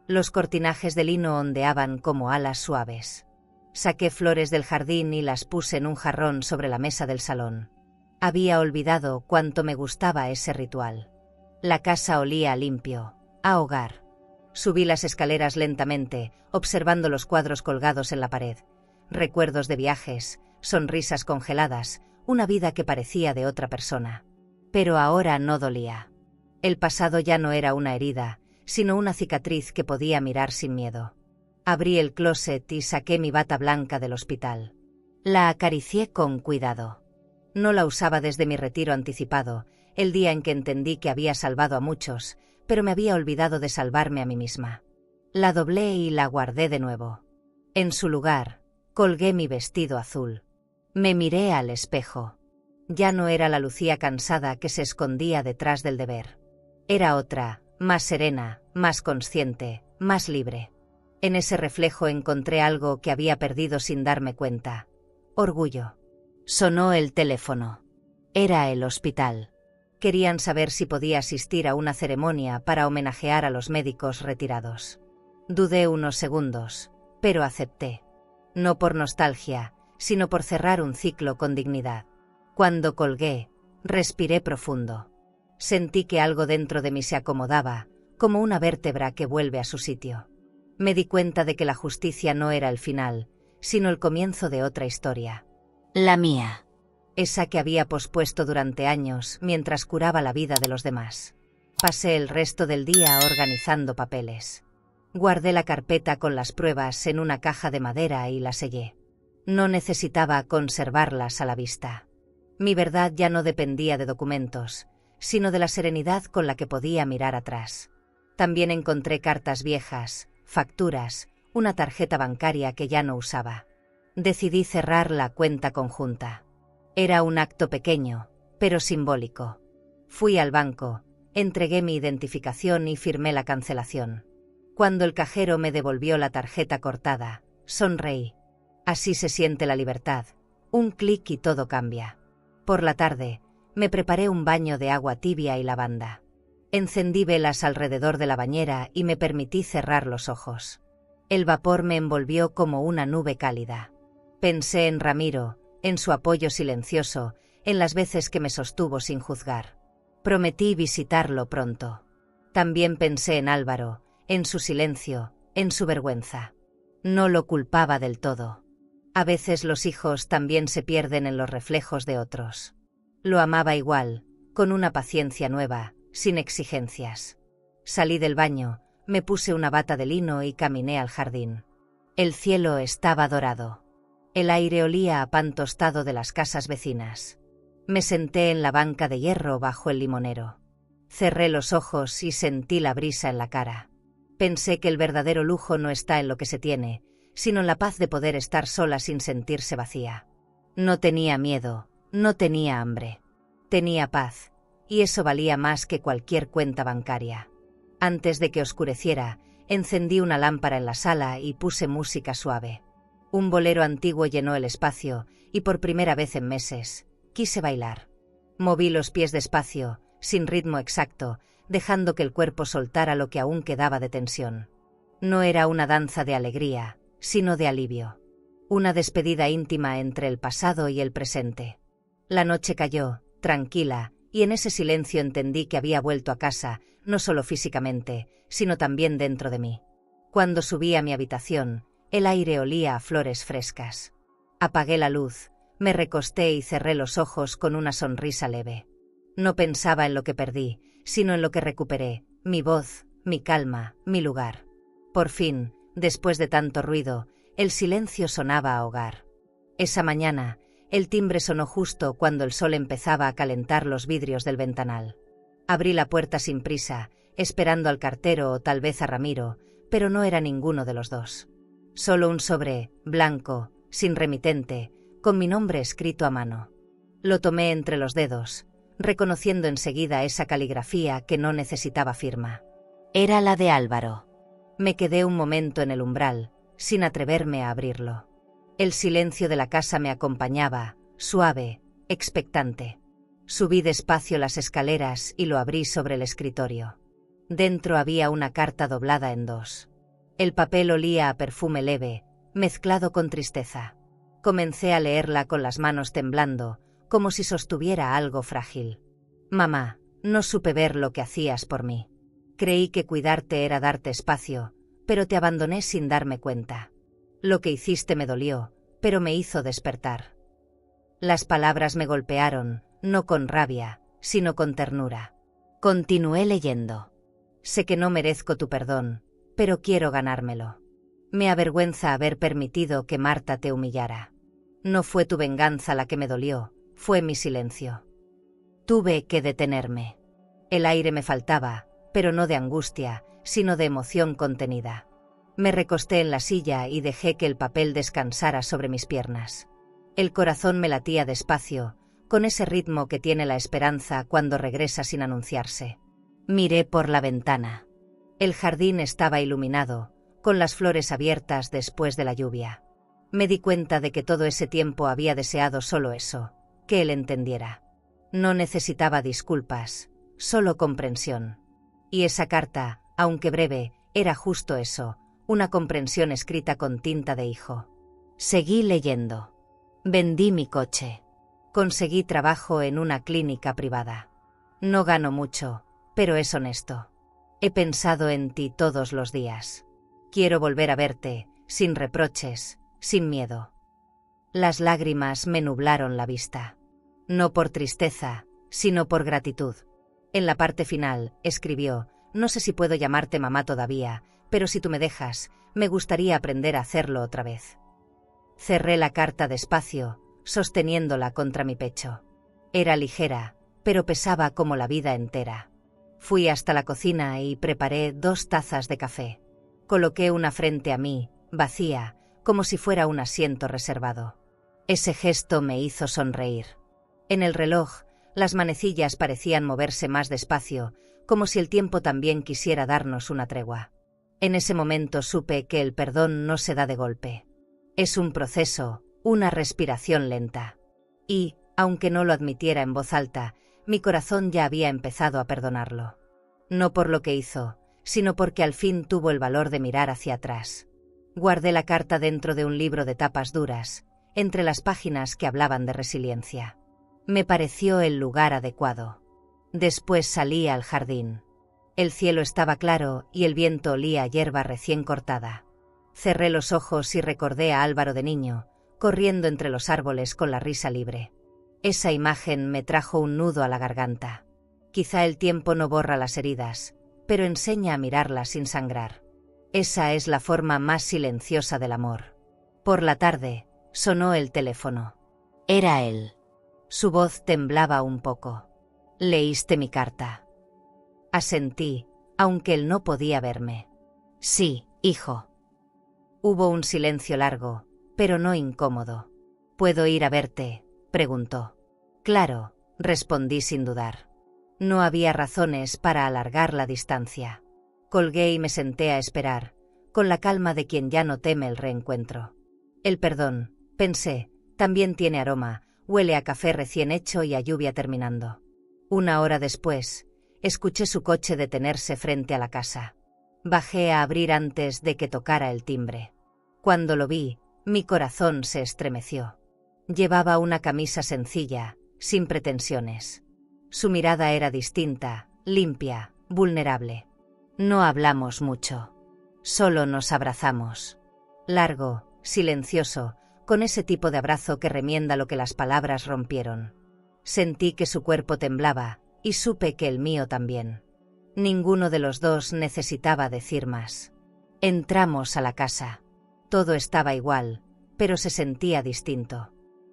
Los cortinajes de lino ondeaban como alas suaves. Saqué flores del jardín y las puse en un jarrón sobre la mesa del salón. Había olvidado cuánto me gustaba ese ritual. La casa olía limpio, a hogar. Subí las escaleras lentamente, observando los cuadros colgados en la pared. Recuerdos de viajes, sonrisas congeladas, una vida que parecía de otra persona. Pero ahora no dolía. El pasado ya no era una herida, sino una cicatriz que podía mirar sin miedo. Abrí el closet y saqué mi bata blanca del hospital. La acaricié con cuidado. No la usaba desde mi retiro anticipado, el día en que entendí que había salvado a muchos, pero me había olvidado de salvarme a mí misma. La doblé y la guardé de nuevo. En su lugar, colgué mi vestido azul. Me miré al espejo. Ya no era la Lucía cansada que se escondía detrás del deber. Era otra, más serena, más consciente, más libre. En ese reflejo encontré algo que había perdido sin darme cuenta. Orgullo. Sonó el teléfono. Era el hospital. Querían saber si podía asistir a una ceremonia para homenajear a los médicos retirados. Dudé unos segundos, pero acepté. No por nostalgia, sino por cerrar un ciclo con dignidad. Cuando colgué, respiré profundo. Sentí que algo dentro de mí se acomodaba, como una vértebra que vuelve a su sitio. Me di cuenta de que la justicia no era el final, sino el comienzo de otra historia. La mía. Esa que había pospuesto durante años mientras curaba la vida de los demás. Pasé el resto del día organizando papeles. Guardé la carpeta con las pruebas en una caja de madera y la sellé. No necesitaba conservarlas a la vista. Mi verdad ya no dependía de documentos, sino de la serenidad con la que podía mirar atrás. También encontré cartas viejas, facturas, una tarjeta bancaria que ya no usaba. Decidí cerrar la cuenta conjunta. Era un acto pequeño, pero simbólico. Fui al banco, entregué mi identificación y firmé la cancelación. Cuando el cajero me devolvió la tarjeta cortada, sonreí. Así se siente la libertad. Un clic y todo cambia. Por la tarde, me preparé un baño de agua tibia y lavanda. Encendí velas alrededor de la bañera y me permití cerrar los ojos. El vapor me envolvió como una nube cálida. Pensé en Ramiro, en su apoyo silencioso, en las veces que me sostuvo sin juzgar. Prometí visitarlo pronto. También pensé en Álvaro, en su silencio, en su vergüenza. No lo culpaba del todo. A veces los hijos también se pierden en los reflejos de otros. Lo amaba igual, con una paciencia nueva, sin exigencias. Salí del baño, me puse una bata de lino y caminé al jardín. El cielo estaba dorado. El aire olía a pan tostado de las casas vecinas. Me senté en la banca de hierro bajo el limonero. Cerré los ojos y sentí la brisa en la cara. Pensé que el verdadero lujo no está en lo que se tiene, sino en la paz de poder estar sola sin sentirse vacía. No tenía miedo, no tenía hambre. Tenía paz, y eso valía más que cualquier cuenta bancaria. Antes de que oscureciera, encendí una lámpara en la sala y puse música suave. Un bolero antiguo llenó el espacio, y por primera vez en meses, quise bailar. Moví los pies despacio, sin ritmo exacto, dejando que el cuerpo soltara lo que aún quedaba de tensión. No era una danza de alegría, sino de alivio. Una despedida íntima entre el pasado y el presente. La noche cayó, tranquila, y en ese silencio entendí que había vuelto a casa, no solo físicamente, sino también dentro de mí. Cuando subí a mi habitación, el aire olía a flores frescas. Apagué la luz, me recosté y cerré los ojos con una sonrisa leve. No pensaba en lo que perdí, sino en lo que recuperé, mi voz, mi calma, mi lugar. Por fin, después de tanto ruido, el silencio sonaba a hogar. Esa mañana, el timbre sonó justo cuando el sol empezaba a calentar los vidrios del ventanal. Abrí la puerta sin prisa, esperando al cartero o tal vez a Ramiro, pero no era ninguno de los dos. Solo un sobre, blanco, sin remitente, con mi nombre escrito a mano. Lo tomé entre los dedos, reconociendo enseguida esa caligrafía que no necesitaba firma. Era la de Álvaro. Me quedé un momento en el umbral, sin atreverme a abrirlo. El silencio de la casa me acompañaba, suave, expectante. Subí despacio las escaleras y lo abrí sobre el escritorio. Dentro había una carta doblada en dos. El papel olía a perfume leve, mezclado con tristeza. Comencé a leerla con las manos temblando, como si sostuviera algo frágil. Mamá, no supe ver lo que hacías por mí. Creí que cuidarte era darte espacio, pero te abandoné sin darme cuenta. Lo que hiciste me dolió, pero me hizo despertar. Las palabras me golpearon, no con rabia, sino con ternura. Continué leyendo. Sé que no merezco tu perdón, pero quiero ganármelo. Me avergüenza haber permitido que Marta te humillara. No fue tu venganza la que me dolió, fue mi silencio. Tuve que detenerme. El aire me faltaba, pero no de angustia, sino de emoción contenida. Me recosté en la silla y dejé que el papel descansara sobre mis piernas. El corazón me latía despacio, con ese ritmo que tiene la esperanza cuando regresa sin anunciarse. Miré por la ventana. El jardín estaba iluminado, con las flores abiertas después de la lluvia. Me di cuenta de que todo ese tiempo había deseado solo eso, que él entendiera. No necesitaba disculpas, solo comprensión. Y esa carta, aunque breve, era justo eso, una comprensión escrita con tinta de hijo. Seguí leyendo. Vendí mi coche. Conseguí trabajo en una clínica privada. No gano mucho, pero es honesto. He pensado en ti todos los días. Quiero volver a verte, sin reproches, sin miedo. Las lágrimas me nublaron la vista. No por tristeza, sino por gratitud. En la parte final, escribió: no sé si puedo llamarte mamá todavía, pero si tú me dejas, me gustaría aprender a hacerlo otra vez. Cerré la carta despacio, sosteniéndola contra mi pecho. Era ligera, pero pesaba como la vida entera. Fui hasta la cocina y preparé 2 tazas de café. Coloqué una frente a mí, vacía, como si fuera un asiento reservado. Ese gesto me hizo sonreír. En el reloj, las manecillas parecían moverse más despacio, como si el tiempo también quisiera darnos una tregua. En ese momento supe que el perdón no se da de golpe. Es un proceso, una respiración lenta. Y, aunque no lo admitiera en voz alta, mi corazón ya había empezado a perdonarlo. No por lo que hizo, sino porque al fin tuvo el valor de mirar hacia atrás. Guardé la carta dentro de un libro de tapas duras, entre las páginas que hablaban de resiliencia. Me pareció el lugar adecuado. Después salí al jardín. El cielo estaba claro y el viento olía a hierba recién cortada. Cerré los ojos y recordé a Álvaro de niño, corriendo entre los árboles con la risa libre. Esa imagen me trajo un nudo a la garganta. Quizá el tiempo no borra las heridas, pero enseña a mirarlas sin sangrar. Esa es la forma más silenciosa del amor. Por la tarde, sonó el teléfono. Era él. Su voz temblaba un poco. «¿Leíste mi carta?» Asentí, aunque él no podía verme. «Sí, hijo». Hubo un silencio largo, pero no incómodo. «¿Puedo ir a verte?», preguntó. «Claro», respondí sin dudar. No había razones para alargar la distancia. Colgué y me senté a esperar, con la calma de quien ya no teme el reencuentro. El perdón, pensé, también tiene aroma, huele a café recién hecho y a lluvia terminando. 1 hora después, escuché su coche detenerse frente a la casa. Bajé a abrir antes de que tocara el timbre. Cuando lo vi, mi corazón se estremeció. Llevaba una camisa sencilla, sin pretensiones. Su mirada era distinta, limpia, vulnerable. No hablamos mucho. Solo nos abrazamos. Largo, silencioso, con ese tipo de abrazo que remienda lo que las palabras rompieron. Sentí que su cuerpo temblaba, y supe que el mío también. Ninguno de los dos necesitaba decir más. Entramos a la casa. Todo estaba igual, pero se sentía distinto.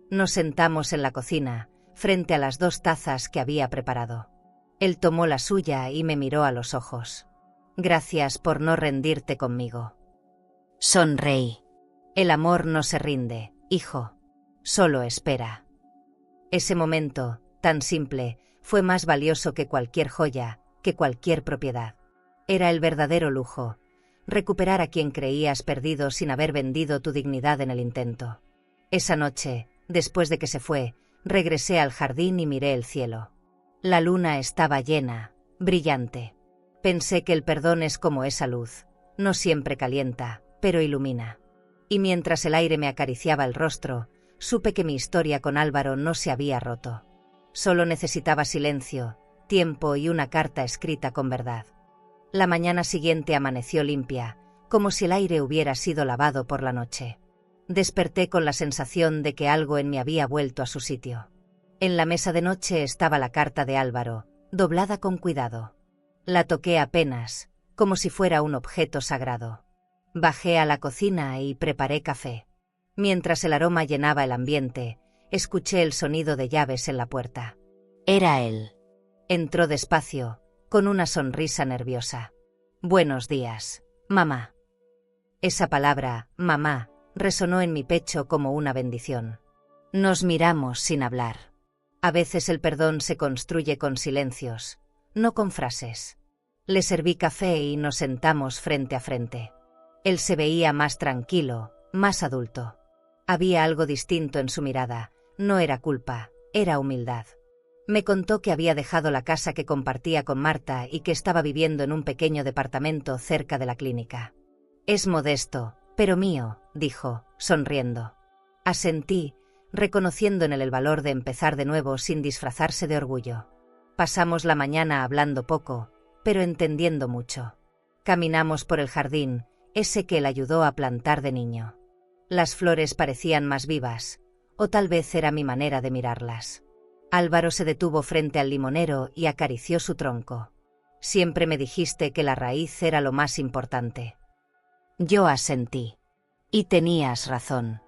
Nos sentamos en la cocina, frente a las 2 tazas que había preparado. Él tomó la suya y me miró a los ojos. «Gracias por no rendirte conmigo». Sonreí. «El amor no se rinde, hijo. Solo espera». Ese momento, tan simple, fue más valioso que cualquier joya, que cualquier propiedad. Era el verdadero lujo, recuperar a quien creías perdido sin haber vendido tu dignidad en el intento. Esa noche, después de que se fue, regresé al jardín y miré el cielo. La luna estaba llena, brillante. Pensé que el perdón es como esa luz, no siempre calienta, pero ilumina. Y mientras el aire me acariciaba el rostro, supe que mi historia con Álvaro no se había roto. Solo necesitaba silencio, tiempo y una carta escrita con verdad. La mañana siguiente amaneció limpia, como si el aire hubiera sido lavado por la noche. Desperté con la sensación de que algo en mí había vuelto a su sitio. En la mesa de noche estaba la carta de Álvaro, doblada con cuidado. La toqué apenas, como si fuera un objeto sagrado. Bajé a la cocina y preparé café. Mientras el aroma llenaba el ambiente, escuché el sonido de llaves en la puerta. Era él. Entró despacio, con una sonrisa nerviosa. «Buenos días, mamá». Esa palabra, mamá, resonó en mi pecho como una bendición. Nos miramos sin hablar. A veces el perdón se construye con silencios, no con frases. Le serví café y nos sentamos frente a frente. Él se veía más tranquilo, más adulto. Había algo distinto en su mirada, no era culpa, era humildad. Me contó que había dejado la casa que compartía con Marta y que estaba viviendo en un pequeño departamento cerca de la clínica. Es modesto, pero mío, dijo, sonriendo. Asentí, reconociendo en él el valor de empezar de nuevo sin disfrazarse de orgullo. Pasamos la mañana hablando poco, pero entendiendo mucho. Caminamos por el jardín, ese que él ayudó a plantar de niño. Las flores parecían más vivas, o tal vez era mi manera de mirarlas. Álvaro se detuvo frente al limonero y acarició su tronco. Siempre me dijiste que la raíz era lo más importante. Yo asentí. Y tenías razón.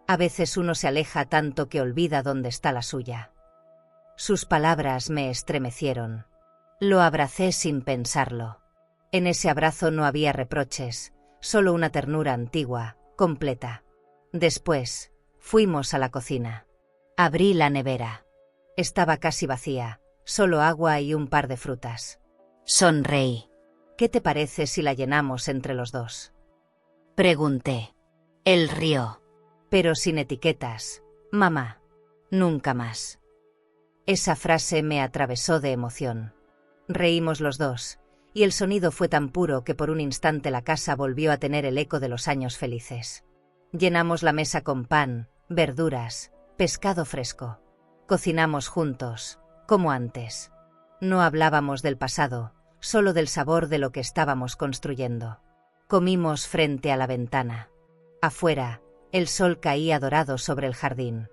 A veces uno se aleja tanto que olvida dónde está la suya. Sus palabras me estremecieron. Lo abracé sin pensarlo. En ese abrazo no había reproches, solo una ternura antigua, completa. Después, fuimos a la cocina. Abrí la nevera. Estaba casi vacía, solo agua y un par de frutas. Sonreí. ¿Qué te parece si la llenamos entre los dos? Pregunté. Él rió. Pero sin etiquetas. Mamá. Nunca más. Esa frase me atravesó de emoción. Reímos los dos, y el sonido fue tan puro que por un instante la casa volvió a tener el eco de los años felices. Llenamos la mesa con pan, verduras, pescado fresco. Cocinamos juntos, como antes. No hablábamos del pasado, solo del sabor de lo que estábamos construyendo. Comimos frente a la ventana. Afuera, el sol caía dorado sobre el jardín.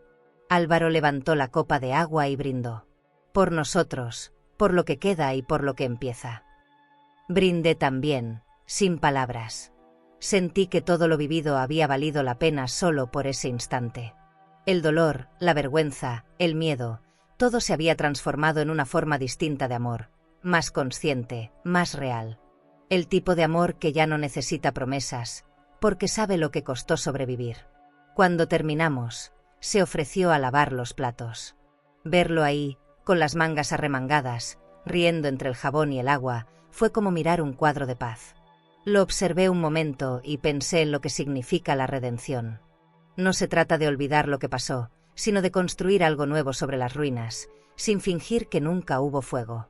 Álvaro levantó la copa de agua y brindó. Por nosotros, por lo que queda y por lo que empieza. Brindé también, sin palabras. Sentí que todo lo vivido había valido la pena solo por ese instante. El dolor, la vergüenza, el miedo, todo se había transformado en una forma distinta de amor, más consciente, más real. El tipo de amor que ya no necesita promesas, porque sabe lo que costó sobrevivir. Cuando terminamos, se ofreció a lavar los platos. Verlo ahí, con las mangas arremangadas, riendo entre el jabón y el agua, fue como mirar un cuadro de paz. Lo observé un momento y pensé en lo que significa la redención. No se trata de olvidar lo que pasó, sino de construir algo nuevo sobre las ruinas, sin fingir que nunca hubo fuego.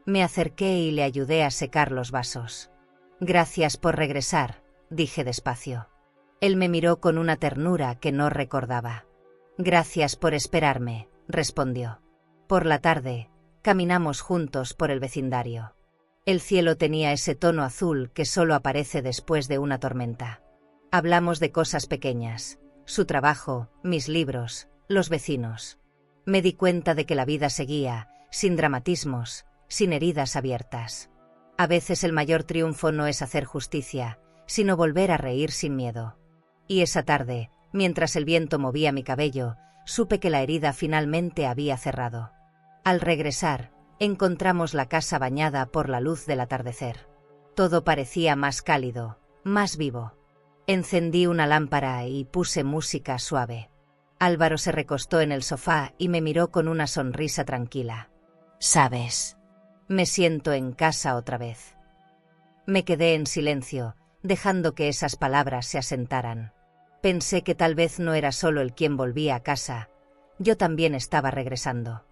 Me acerqué y le ayudé a secar los vasos. Gracias por regresar, dije despacio. Él me miró con una ternura que no recordaba. Gracias por esperarme, respondió. Por la tarde, caminamos juntos por el vecindario. El cielo tenía ese tono azul que solo aparece después de una tormenta. Hablamos de cosas pequeñas. Su trabajo, mis libros, los vecinos. Me di cuenta de que la vida seguía, sin dramatismos, sin heridas abiertas. A veces el mayor triunfo no es hacer justicia, sino volver a reír sin miedo. Y esa tarde, mientras el viento movía mi cabello, supe que la herida finalmente había cerrado. Al regresar, encontramos la casa bañada por la luz del atardecer. Todo parecía más cálido, más vivo. Encendí una lámpara y puse música suave. Álvaro se recostó en el sofá y me miró con una sonrisa tranquila. ¿Sabes? Me siento en casa otra vez. Me quedé en silencio, dejando que esas palabras se asentaran. Pensé que tal vez no era solo él quien volvía a casa, yo también estaba regresando.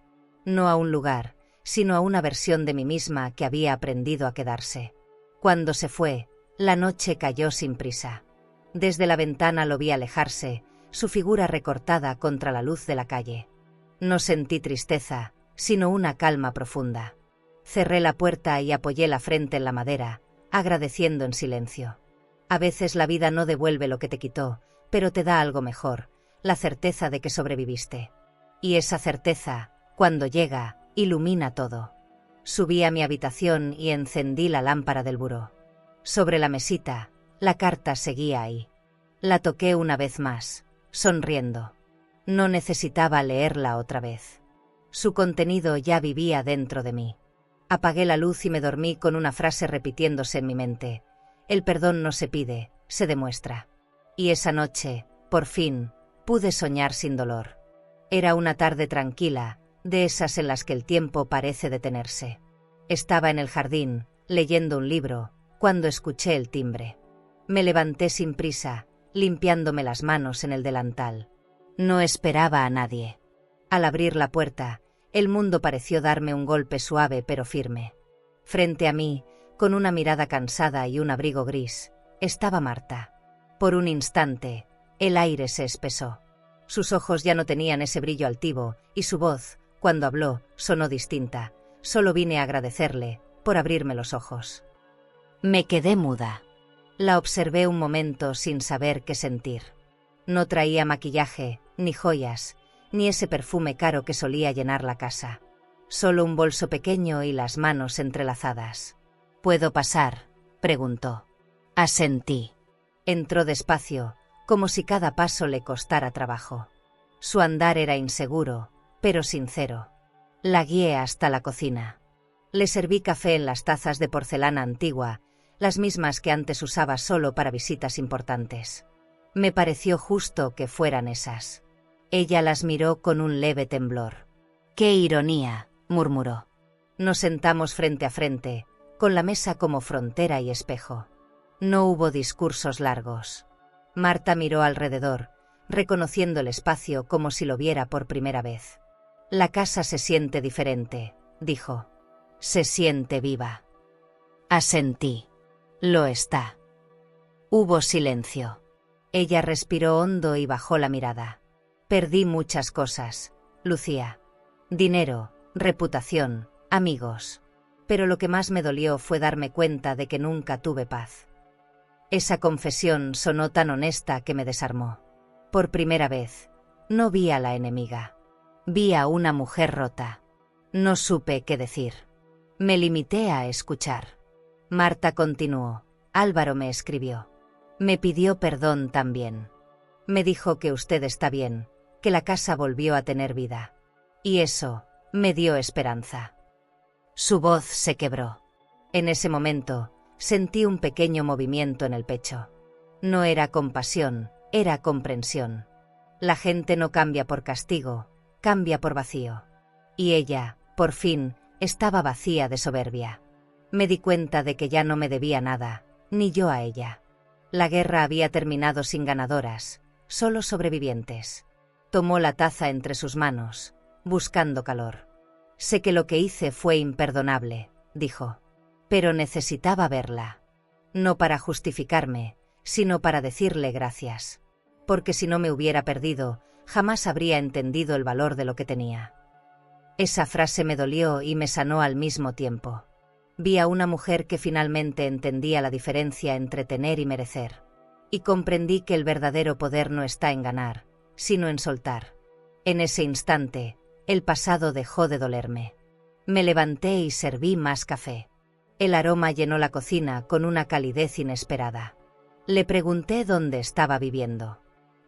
No a un lugar, sino a una versión de mí misma que había aprendido a quedarse. Cuando se fue, la noche cayó sin prisa. Desde la ventana lo vi alejarse, su figura recortada contra la luz de la calle. No sentí tristeza, sino una calma profunda. Cerré la puerta y apoyé la frente en la madera, agradeciendo en silencio. A veces la vida no devuelve lo que te quitó, pero te da algo mejor, la certeza de que sobreviviste. Y esa certeza, cuando llega, ilumina todo. Subí a mi habitación y encendí la lámpara del buró. Sobre la mesita, la carta seguía ahí. La toqué una vez más, sonriendo. No necesitaba leerla otra vez. Su contenido ya vivía dentro de mí. Apagué la luz y me dormí con una frase repitiéndose en mi mente. El perdón no se pide, se demuestra. Y esa noche, por fin, pude soñar sin dolor. Era una tarde tranquila, de esas en las que el tiempo parece detenerse. Estaba en el jardín, leyendo un libro, cuando escuché el timbre. Me levanté sin prisa, limpiándome las manos en el delantal. No esperaba a nadie. Al abrir la puerta, el mundo pareció darme un golpe suave pero firme. Frente a mí, con una mirada cansada y un abrigo gris, estaba Marta. Por un instante, el aire se espesó. Sus ojos ya no tenían ese brillo altivo, y su voz, cuando habló, sonó distinta. Solo vine a agradecerle, por abrirme los ojos. Me quedé muda. La observé un momento sin saber qué sentir. No traía maquillaje, ni joyas, ni ese perfume caro que solía llenar la casa. Solo un bolso pequeño y las manos entrelazadas. ¿Puedo pasar?, preguntó. Asentí. Entró despacio, como si cada paso le costara trabajo. Su andar era inseguro, pero sincero. La guié hasta la cocina. Le serví café en las tazas de porcelana antigua, las mismas que antes usaba solo para visitas importantes. Me pareció justo que fueran esas. Ella las miró con un leve temblor. «¡Qué ironía!», murmuró. Nos sentamos frente a frente, con la mesa como frontera y espejo. No hubo discursos largos. Marta miró alrededor, reconociendo el espacio como si lo viera por primera vez. «La casa se siente diferente», dijo. «Se siente viva». Asentí. «Lo está». Hubo silencio. Ella respiró hondo y bajó la mirada. «Perdí muchas cosas, Lucía. Dinero, reputación, amigos. Pero lo que más me dolió fue darme cuenta de que nunca tuve paz». Esa confesión sonó tan honesta que me desarmó. Por primera vez, no vi a la enemiga. Vi a una mujer rota. No supe qué decir. Me limité a escuchar. Marta continuó. «Álvaro me escribió. Me pidió perdón también. Me dijo que usted está bien, que la casa volvió a tener vida. Y eso me dio esperanza». Su voz se quebró. En ese momento, sentí un pequeño movimiento en el pecho. No era compasión, era comprensión. La gente no cambia por castigo, cambia por vacío. Y ella, por fin, estaba vacía de soberbia. Me di cuenta de que ya no me debía nada, ni yo a ella. La guerra había terminado sin ganadoras, solo sobrevivientes. Tomó la taza entre sus manos, buscando calor. «Sé que lo que hice fue imperdonable», dijo. «Pero necesitaba verla. No para justificarme, sino para decirle gracias. Porque si no me hubiera perdido, jamás habría entendido el valor de lo que tenía». Esa frase me dolió y me sanó al mismo tiempo. Vi a una mujer que finalmente entendía la diferencia entre tener y merecer. Y comprendí que el verdadero poder no está en ganar, sino en soltar. En ese instante, el pasado dejó de dolerme. Me levanté y serví más café. El aroma llenó la cocina con una calidez inesperada. Le pregunté dónde estaba viviendo.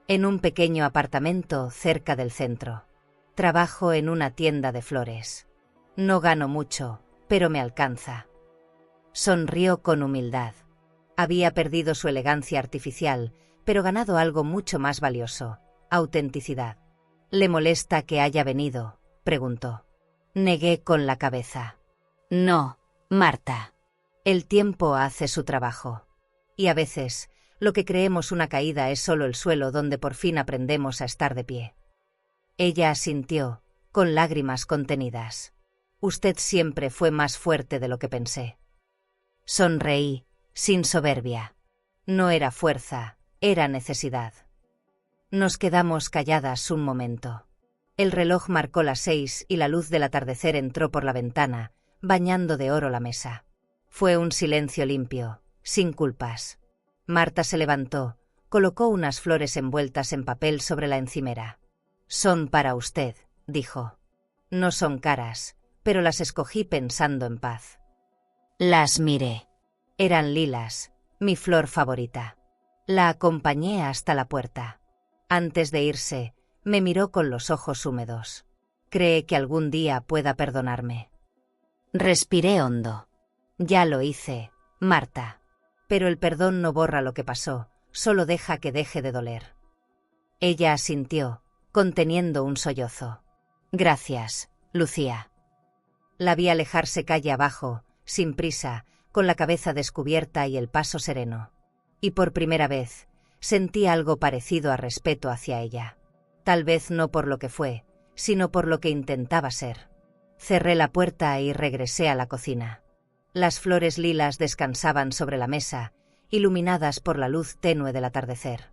«En un pequeño apartamento cerca del centro. Trabajo en una tienda de flores. No gano mucho, pero me alcanza». Sonrió con humildad. Había perdido su elegancia artificial, pero ganado algo mucho más valioso: autenticidad. «¿Le molesta que haya venido?», preguntó. Negué con la cabeza. «No, Marta. El tiempo hace su trabajo. Y a veces, lo que creemos una caída es solo el suelo donde por fin aprendemos a estar de pie». Ella asintió, con lágrimas contenidas. «Usted siempre fue más fuerte de lo que pensé». Sonreí, sin soberbia. No era fuerza, era necesidad. Nos quedamos calladas un momento. El reloj marcó las 6 y la luz del atardecer entró por la ventana, bañando de oro la mesa. Fue un silencio limpio, sin culpas. Marta se levantó, colocó unas flores envueltas en papel sobre la encimera. «Son para usted», dijo. «No son caras, pero las escogí pensando en paz». Las miré. Eran lilas, mi flor favorita. La acompañé hasta la puerta. Antes de irse, me miró con los ojos húmedos. «¿Cree que algún día pueda perdonarme?». Respiré hondo. «Ya lo hice, Marta. Pero el perdón no borra lo que pasó, solo deja que deje de doler». Ella asintió, conteniendo un sollozo. Gracias, Lucía. La vi alejarse calle abajo, sin prisa, con la cabeza descubierta y el paso sereno. Y por primera vez, sentí algo parecido a respeto hacia ella. Tal vez no por lo que fue, sino por lo que intentaba ser. Cerré la puerta y regresé a la cocina. Las flores lilas descansaban sobre la mesa, iluminadas por la luz tenue del atardecer.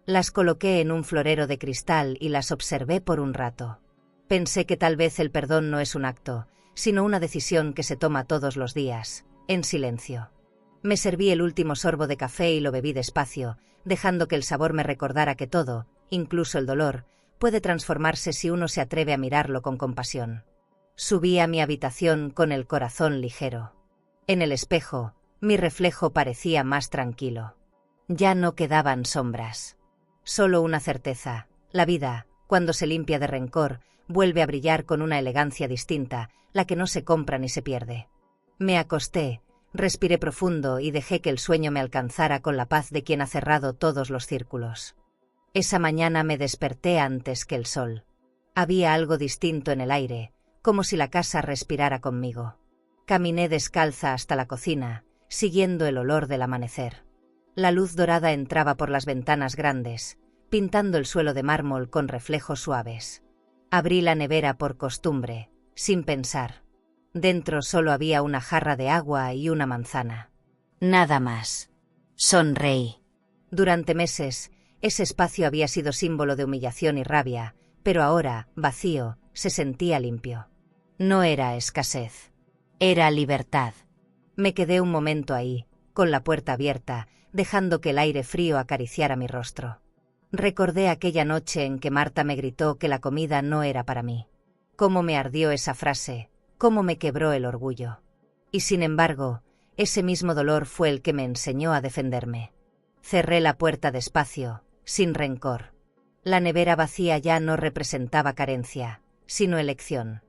Las coloqué en un florero de cristal y las observé por un rato. Pensé que tal vez el perdón no es un acto, sino una decisión que se toma todos los días, en silencio. Me serví el último sorbo de café y lo bebí despacio, dejando que el sabor me recordara que todo, incluso el dolor, puede transformarse si uno se atreve a mirarlo con compasión. Subí a mi habitación con el corazón ligero. En el espejo, mi reflejo parecía más tranquilo. Ya no quedaban sombras. Solo una certeza: la vida, cuando se limpia de rencor, vuelve a brillar con una elegancia distinta, la que no se compra ni se pierde. Me acosté, respiré profundo y dejé que el sueño me alcanzara con la paz de quien ha cerrado todos los círculos. Esa mañana me desperté antes que el sol. Había algo distinto en el aire, como si la casa respirara conmigo. Caminé descalza hasta la cocina, siguiendo el olor del amanecer. La luz dorada entraba por las ventanas grandes, pintando el suelo de mármol con reflejos suaves. Abrí la nevera por costumbre, sin pensar. Dentro solo había una jarra de agua y una manzana. Nada más. Sonreí. Durante meses, ese espacio había sido símbolo de humillación y rabia, pero ahora, vacío, se sentía limpio. No era escasez. Era libertad. Me quedé un momento ahí, con la puerta abierta, dejando que el aire frío acariciara mi rostro. Recordé aquella noche en que Marta me gritó que la comida no era para mí. Cómo me ardió esa frase, cómo me quebró el orgullo. Y sin embargo, ese mismo dolor fue el que me enseñó a defenderme. Cerré la puerta despacio, sin rencor. La nevera vacía ya no representaba carencia, sino elección.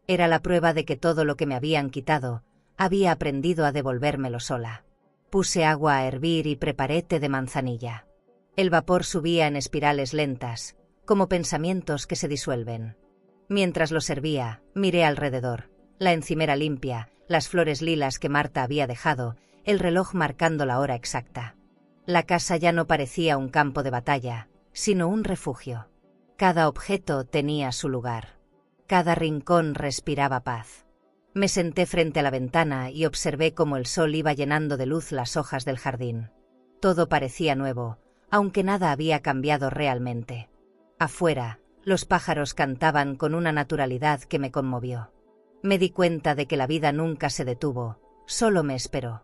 Era la prueba de que todo lo que me habían quitado, había aprendido a devolvérmelo sola. Puse agua a hervir y preparé té de manzanilla. El vapor subía en espirales lentas, como pensamientos que se disuelven. Mientras lo servía, miré alrededor. La encimera limpia, las flores lilas que Marta había dejado, el reloj marcando la hora exacta. La casa ya no parecía un campo de batalla, sino un refugio. Cada objeto tenía su lugar. Cada rincón respiraba paz. Me senté frente a la ventana y observé cómo el sol iba llenando de luz las hojas del jardín. Todo parecía nuevo, aunque nada había cambiado realmente. Afuera, los pájaros cantaban con una naturalidad que me conmovió. Me di cuenta de que la vida nunca se detuvo, solo me esperó.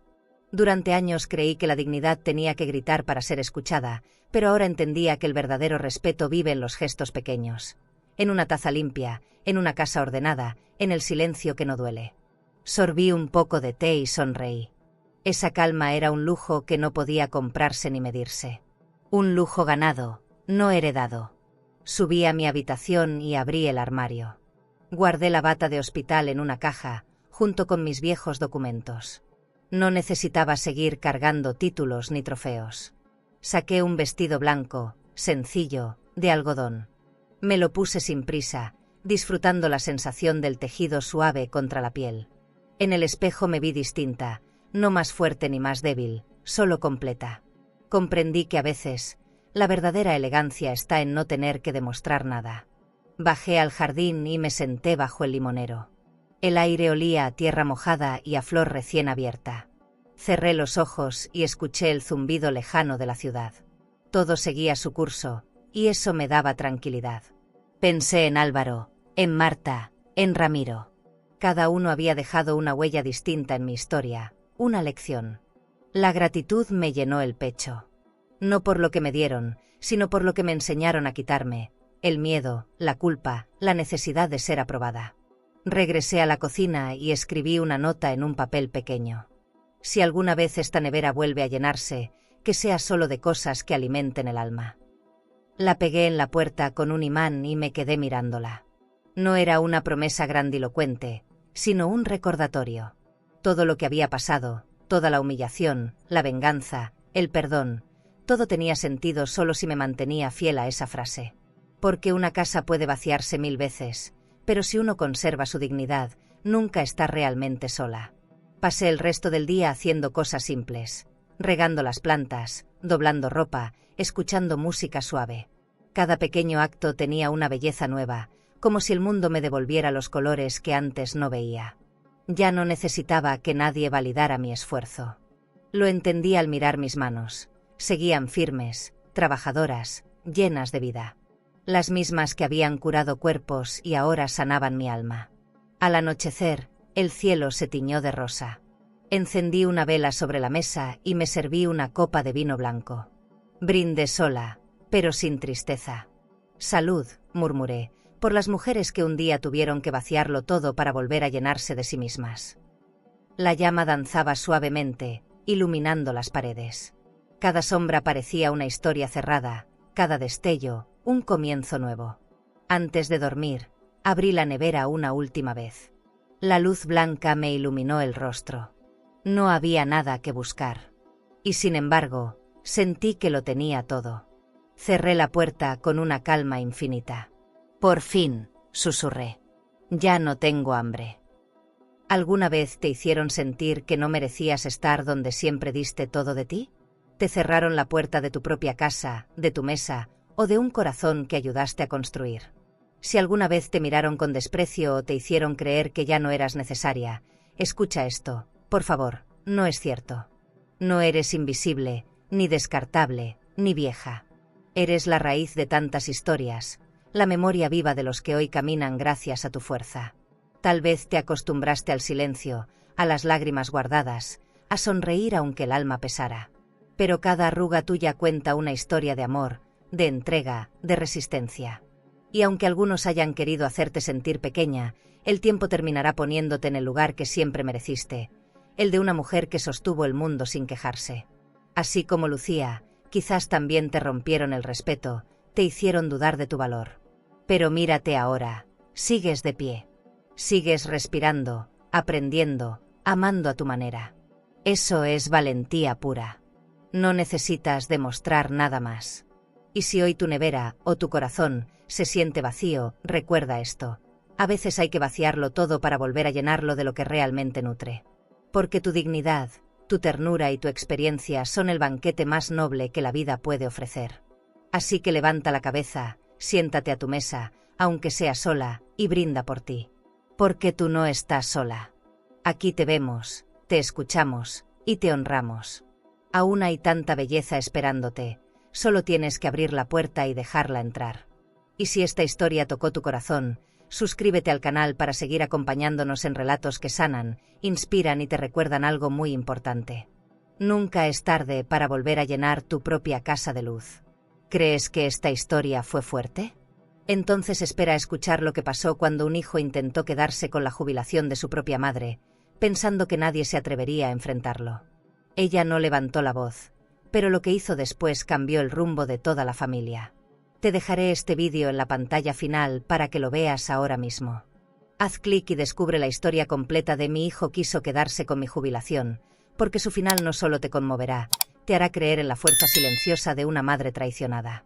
Durante años creí que la dignidad tenía que gritar para ser escuchada, pero ahora entendía que el verdadero respeto vive en los gestos pequeños. En una taza limpia, en una casa ordenada, en el silencio que no duele. Sorbí un poco de té y sonreí. Esa calma era un lujo que no podía comprarse ni medirse. Un lujo ganado, no heredado. Subí a mi habitación y abrí el armario. Guardé la bata de hospital en una caja, junto con mis viejos documentos. No necesitaba seguir cargando títulos ni trofeos. Saqué un vestido blanco, sencillo, de algodón. Me lo puse sin prisa, disfrutando la sensación del tejido suave contra la piel. En el espejo me vi distinta, no más fuerte ni más débil, solo completa. Comprendí que a veces, la verdadera elegancia está en no tener que demostrar nada. Bajé al jardín y me senté bajo el limonero. El aire olía a tierra mojada y a flor recién abierta. Cerré los ojos y escuché el zumbido lejano de la ciudad. Todo seguía su curso, y eso me daba tranquilidad. Pensé en Álvaro, en Marta, en Ramiro. Cada uno había dejado una huella distinta en mi historia, una lección. La gratitud me llenó el pecho. No por lo que me dieron, sino por lo que me enseñaron a quitarme, el miedo, la culpa, la necesidad de ser aprobada. Regresé a la cocina y escribí una nota en un papel pequeño. Si alguna vez esta nevera vuelve a llenarse, que sea solo de cosas que alimenten el alma. La pegué en la puerta con un imán y me quedé mirándola. No era una promesa grandilocuente, sino un recordatorio. Todo lo que había pasado, toda la humillación, la venganza, el perdón, todo tenía sentido solo si me mantenía fiel a esa frase. Porque una casa puede vaciarse 1000 veces, pero si uno conserva su dignidad, nunca está realmente sola. Pasé el resto del día haciendo cosas simples, regando las plantas, doblando ropa, escuchando música suave. Cada pequeño acto tenía una belleza nueva, como si el mundo me devolviera los colores que antes no veía. Ya no necesitaba que nadie validara mi esfuerzo. Lo entendí al mirar mis manos. Seguían firmes, trabajadoras, llenas de vida. Las mismas que habían curado cuerpos y ahora sanaban mi alma. Al anochecer, el cielo se tiñó de rosa. Encendí una vela sobre la mesa y me serví una copa de vino blanco. Brindé sola, pero sin tristeza. Salud, murmuré, por las mujeres que un día tuvieron que vaciarlo todo para volver a llenarse de sí mismas. La llama danzaba suavemente, iluminando las paredes. Cada sombra parecía una historia cerrada, cada destello, un comienzo nuevo. Antes de dormir, abrí la nevera una última vez. La luz blanca me iluminó el rostro. No había nada que buscar. Y sin embargo, sentí que lo tenía todo. Cerré la puerta con una calma infinita. Por fin, susurré. Ya no tengo hambre. ¿Alguna vez te hicieron sentir que no merecías estar donde siempre diste todo de ti? ¿Te cerraron la puerta de tu propia casa, de tu mesa o de un corazón que ayudaste a construir? Si alguna vez te miraron con desprecio o te hicieron creer que ya no eras necesaria, escucha esto, por favor, no es cierto. No eres invisible, ni descartable, ni vieja. Eres la raíz de tantas historias, la memoria viva de los que hoy caminan gracias a tu fuerza. Tal vez te acostumbraste al silencio, a las lágrimas guardadas, a sonreír aunque el alma pesara. Pero cada arruga tuya cuenta una historia de amor, de entrega, de resistencia. Y aunque algunos hayan querido hacerte sentir pequeña, el tiempo terminará poniéndote en el lugar que siempre mereciste, el de una mujer que sostuvo el mundo sin quejarse. Así como Lucía, quizás también te rompieron el respeto, te hicieron dudar de tu valor. Pero mírate ahora, sigues de pie. Sigues respirando, aprendiendo, amando a tu manera. Eso es valentía pura. No necesitas demostrar nada más. Y si hoy tu nevera o tu corazón se siente vacío, recuerda esto. A veces hay que vaciarlo todo para volver a llenarlo de lo que realmente nutre. Porque tu dignidad, tu ternura y tu experiencia son el banquete más noble que la vida puede ofrecer. Así que levanta la cabeza, siéntate a tu mesa, aunque sea sola, y brinda por ti. Porque tú no estás sola. Aquí te vemos, te escuchamos, y te honramos. Aún hay tanta belleza esperándote, solo tienes que abrir la puerta y dejarla entrar. Y si esta historia tocó tu corazón, suscríbete al canal para seguir acompañándonos en relatos que sanan, inspiran y te recuerdan algo muy importante. Nunca es tarde para volver a llenar tu propia casa de luz. ¿Crees que esta historia fue fuerte? Entonces espera a escuchar lo que pasó cuando un hijo intentó quedarse con la jubilación de su propia madre, pensando que nadie se atrevería a enfrentarlo. Ella no levantó la voz, pero lo que hizo después cambió el rumbo de toda la familia. Te dejaré este vídeo en la pantalla final para que lo veas ahora mismo. Haz clic y descubre la historia completa de Mi hijo quiso quedarse con mi jubilación, porque su final no solo te conmoverá, te hará creer en la fuerza silenciosa de una madre traicionada.